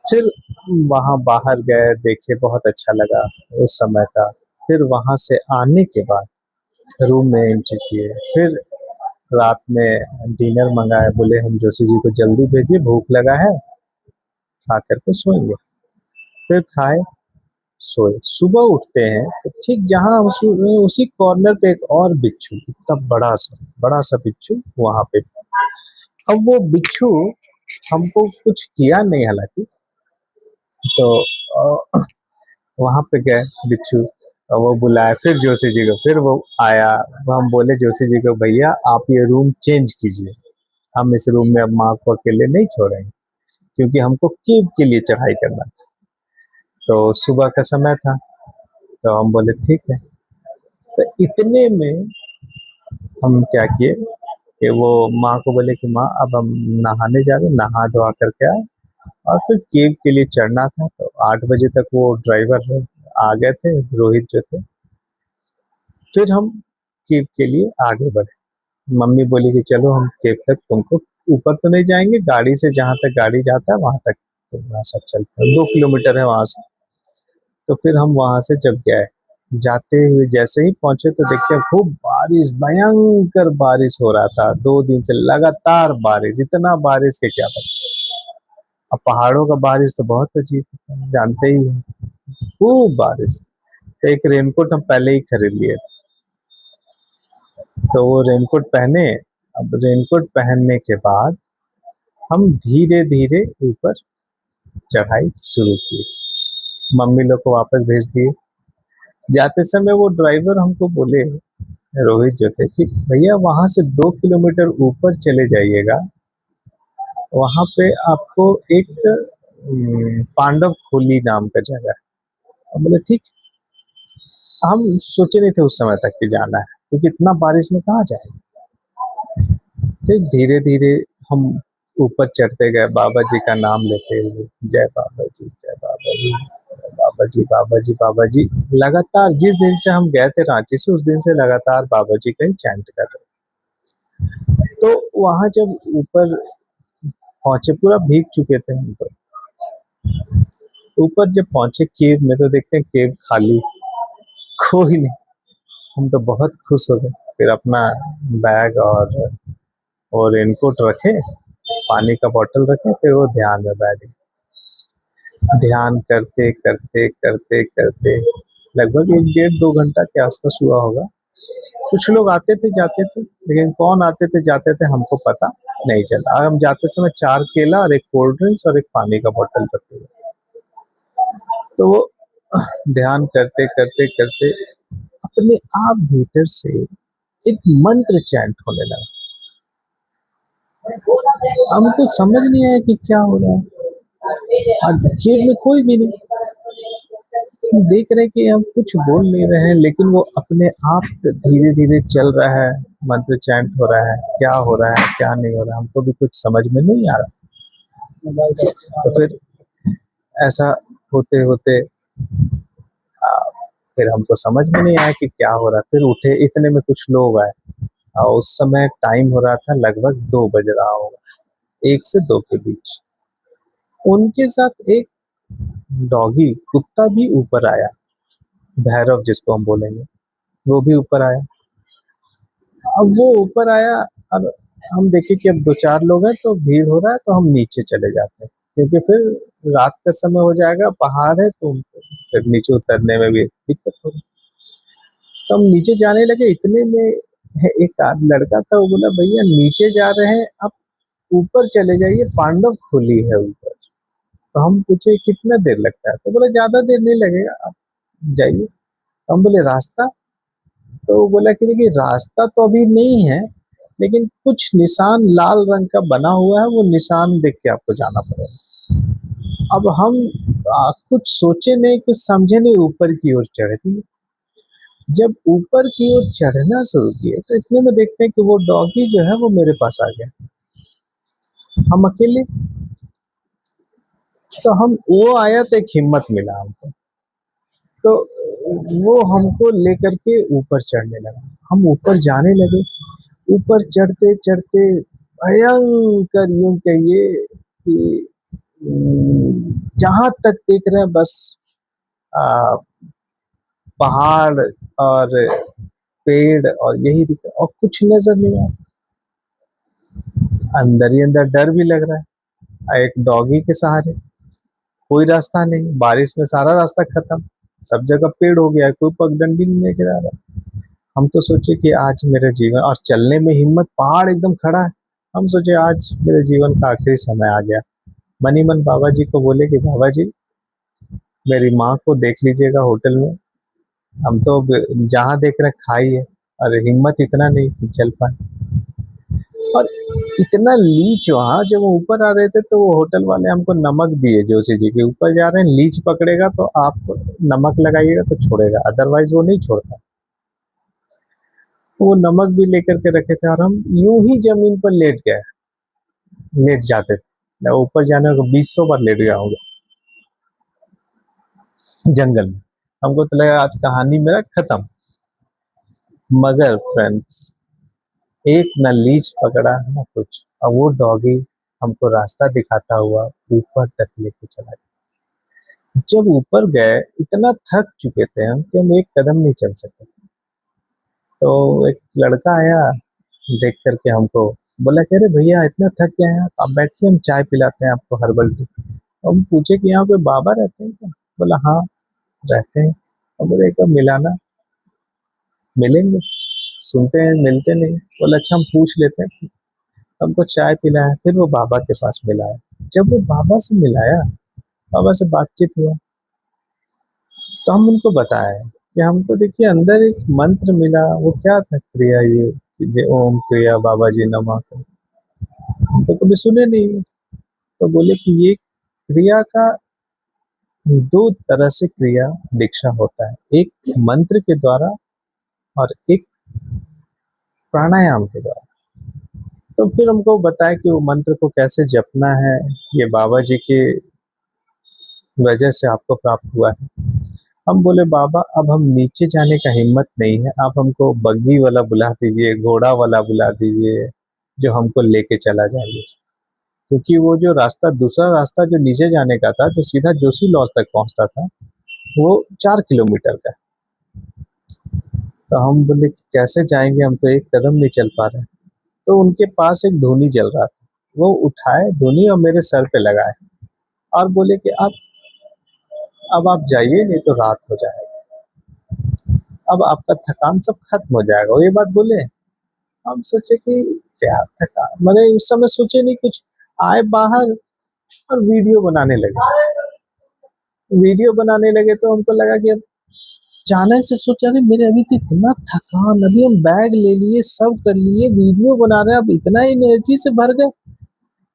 फिर वहां बाहर गए, देखे, बहुत अच्छा लगा उस समय का। फिर वहां से आने के बाद रूम में एंट्री किए, फिर रात में डिनर मंगाए, बोले हम जोशी जी को जल्दी भेजिए, भूख लगा है, खा करके सोएंगे। फिर खाए, सोए। सुबह उठते हैं तो ठीक जहाँ हम सो रहे हैं, उसी कॉर्नर पे एक और बिच्छू, इतना बड़ा सा बिच्छू वहां पे। अब वो बिच्छू हमको कुछ किया नहीं हालांकि। तो वहां पे गए बिच्छू, और वो बुलाया फिर जोशी जी को, फिर वो आया। वो हम बोले जोशी जी को, भैया आप ये रूम चेंज कीजिए, हम इस रूम में अब माँ को अकेले नहीं छोड़ेंगे, क्योंकि हमको केव के लिए चढ़ाई करना था। तो सुबह का समय था, तो हम बोले ठीक है। तो इतने में हम क्या किए कि वो माँ को बोले कि माँ अब हम नहाने जा रहे, नहा धोआ करके आए, और फिर केव के लिए चढ़ना था। तो 8 बजे तक वो ड्राइवर आ गए थे, रोहित जो थे। फिर हम केव के लिए आगे बढ़े। मम्मी बोली कि चलो हम केव तक तुमको, ऊपर तो नहीं जाएंगे, गाड़ी से जहाँ तक गाड़ी जाता है वहां तक तुम्हारा साथ चलते हैं, 2 किलोमीटर है वहां से। तो फिर हम वहां से जब गए, जाते हुए जैसे ही पहुंचे तो देखते हैं खूब बारिश, भयंकर बारिश हो रहा था, 2 दिन से लगातार बारिश, इतना बारिश के क्या बता। अब पहाड़ों का बारिश तो बहुत अजीब होता है, जानते ही हैं, खूब बारिश। तो एक रेनकोट हम पहले ही खरीद लिए थे, तो वो रेनकोट पहने। अब रेनकोट पहनने के बाद हम धीरे धीरे ऊपर चढ़ाई शुरू की। मम्मी लोग को वापस भेज दिए। जाते समय वो ड्राइवर हमको बोले, रोहित जो थे, कि भैया वहां से 2 किलोमीटर ऊपर चले जाइएगा, वहां पे आपको एक पांडव खोली नाम का जगह है। हम बोले ठीक। हम सोचे नहीं थे उस समय तक कि जाना है, क्योंकि इतना बारिश में कहाँ जाए। फिर धीरे धीरे हम ऊपर चढ़ते गए, बाबा जी का नाम लेते हुए, जय बाबा जी, जय बाबा जी, बाबा जी, बाबा जी, बाबा जी। लगातार जिस दिन से हम गए थे रांची से, उस दिन से लगातार बाबा जी का ही चैंट कर रहे। तो वहां जब ऊपर पहुंचे, पूरा भीग चुके थे हम तो। ऊपर जब पहुंचे केव में, तो देखते हैं केव खाली, कोई नहीं। हम तो बहुत खुश हो गए। फिर अपना बैग और रेनकोट रखे, पानी का बोतल रखे, फिर वो ध्यान में बैठ गए। ध्यान करते करते करते करते लगभग 1 डेढ़ 2 घंटा के आसपास हुआ होगा। कुछ लोग आते थे जाते थे, लेकिन कौन आते थे जाते थे हमको पता नहीं चला। और हम जाते समय 4 केला और एक कोल्ड ड्रिंक्स और एक पानी का बोतल रखे हुए। तो वो ध्यान करते करते करते अपने आप भीतर से एक मंत्र चैंट होने लगा। हमको समझ नहीं आया कि क्या हो रहा है, और जेब में कोई भी नहीं। हम देख रहे हैं कि हम कुछ बोल नहीं रहे हैं, लेकिन वो अपने आप धीरे धीरे चल रहा है, मंत्र चैंट हो रहा है। क्या हो रहा है क्या नहीं हो रहा है हमको भी कुछ समझ में नहीं आ रहा। तो फिर ऐसा होते होते आ, फिर हमको समझ में नहीं आया कि क्या हो रहा है। फिर उठे, इतने में कुछ लोग आए, और उस समय टाइम हो रहा था लगभग 2 बज रहा होगा, 1 से 2 के बीच। उनके साथ एक डॉगी कुत्ता भी ऊपर आया, भैरव जिसको हम बोलेंगे, वो भी ऊपर आया। अब वो ऊपर आया, और हम देखे कि अब 2 4 लोग हैं तो भीड़ हो रहा है, तो हम नीचे चले जाते हैं, क्योंकि फिर रात का समय हो जाएगा, पहाड़ है तो फिर नीचे उतरने में भी दिक्कत होगी। तो हम नीचे जाने लगे। इतने में एक लड़का था, वो बोला भैया नीचे जा रहे हैं, आप ऊपर चले जाइए, पांडव खोली है ऊपर। तो हम पूछे कितना देर लगता है, तो बोला ज्यादा देर नहीं लगेगा, आप जाइए। तो हम बोले रास्ता? तो वो बोला कि देखिए रास्ता तो अभी नहीं है, लेकिन कुछ निशान लाल रंग का बना हुआ है, वो निशान देख के आपको जाना पड़ेगा। अब हम कुछ सोचे नहीं, कुछ समझे नहीं, ऊपर की ओर चढ़ दिए। जब ऊपर की ओर चढ़ना शुरू किए तो इतने में देखते हैं कि वो डॉगी जो है वो मेरे पास आ गया। हम अकेले, तो हम वो आया तो एक हिम्मत मिला हमको। तो वो हमको लेकर के ऊपर चढ़ने लगा। हम ऊपर जाने लगे। ऊपर चढ़ते-चढ़ते भयंकर यूँ कहिए कि जहाँ तक देख रहे हैं बस अ, पहाड़ और पेड़ और यही दिख रहा और कुछ नज़र नहीं आ रहा। अंदर ही अंदर डर भी लग रहा है। एक डॉगी के सहारे, कोई रास्ता नहीं, बारिश में सारा रास्ता खत्म, सब जगह पेड़ हो गया है, कोई पगडंडी नहीं नज़र आ रहा। हम तो सोचे कि आज मेरे जीवन और चलने में हिम्मत, पहाड़ एकदम खड़ा है। हम सोचे आज मेरे जीवन का आखिरी समय आ गया। मन ही मन बाबा जी को बोले कि बाबा जी, मेरी माँ को देख लीजिएगा होटल में, हम तो जहाँ देख रहे हैं खाई है और हिम्मत इतना नहीं कि चल पाए। और इतना लीच वहाँ जब वो ऊपर आ रहे थे तो वो होटल वाले हमको नमक दिए, जोशी जी के ऊपर जा रहे हैं, लीच पकड़ेगा तो आप नमक लगाइएगा तो छोड़ेगा, अदरवाइज वो नहीं छोड़ता। वो नमक भी लेकर के रखे थे और हम यूं ही जमीन पर लेट गए, लेट जाते थे। मैं ऊपर जाने को 200 बार लेट गया हूँ जंगल में। हमको तो लगा आज कहानी मेरा खत्म। मगर फ्रेंड्स, एक न लीच पकड़ा न कुछ, और वो डॉगी हमको रास्ता दिखाता हुआ ऊपर तक लेके चला गया। जब ऊपर गए इतना थक चुके थे हम कि हम एक कदम नहीं चल सके। तो एक लड़का आया, देख करके हमको बोला कि अरे भैया इतना थक गए हैं आप बैठिए, हम चाय पिलाते हैं आपको हर्बल टी। हम पूछे कि यहाँ पे बाबा रहते हैं क्या? बोला हाँ रहते हैं। हम बोले एक बार मिलाना, मिलेंगे, सुनते हैं मिलते नहीं। बोला अच्छा हम पूछ लेते हैं। हमको चाय पिलाया, फिर वो बाबा के पास मिलाया। जब वो बाबा से मिलाया, बाबा से बातचीत हुआ, तो हम उनको बताए कि हमको देखिए अंदर एक मंत्र मिला। वो क्या था? क्रिया ये कि ओम क्रिया बाबा जी नमः। हम तो कभी सुने नहीं। तो बोले कि ये क्रिया का दो तरह से क्रिया दीक्षा होता है, एक मंत्र के द्वारा और एक प्राणायाम के द्वारा। तो फिर हमको बताया कि वो मंत्र को कैसे जपना है, ये बाबा जी के वजह से आपको प्राप्त हुआ है। हम बोले बाबा अब हम नीचे जाने का हिम्मत नहीं है, आप हमको बग्गी वाला बुला दीजिए, घोड़ा वाला बुला दीजिए, जो हमको लेके चला जाए। क्योंकि वो जो रास्ता, दूसरा रास्ता जो नीचे जाने का था, जो सीधा जोशी लॉज तक पहुंचता था, वो 4 किलोमीटर का। तो हम बोले कि कैसे जाएंगे, हम तो एक कदम नहीं चल पा रहे। तो उनके पास एक धूनी जल रहा था, वो उठाए धूनी और मेरे सर पे लगाए और बोले कि अब आप जाइए नहीं तो रात हो जाएगा, अब आपका थकान सब खत्म हो जाएगा। वो ये बात बोले। हम सोचे कि क्या थकान, मैंने उस समय सोचे नहीं कुछ। आए बाहर और वीडियो बनाने लगे। वीडियो बनाने लगे तो हमको लगा कि अब अचानक से सोचा कि मेरे अभी तो इतना थकान, अभी हम बैग ले लिए, सब कर लिए, वीडियो बना रहे हैं, अब इतना एनर्जी से भर गए।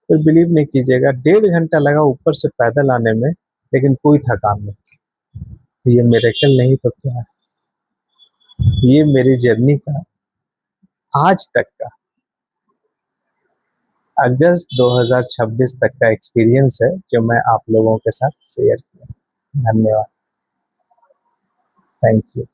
फिर बिलीव नहीं कीजिएगा, 1.5 घंटा लगा ऊपर से पैदल आने में, लेकिन कोई थकान नहीं। तो ये मिरेकल नहीं तो क्या है? ये मेरी जर्नी का आज तक का, अगस्त 2026 तक का एक्सपीरियंस है, जो मैं आप लोगों के साथ शेयर किया। धन्यवाद। Thank you.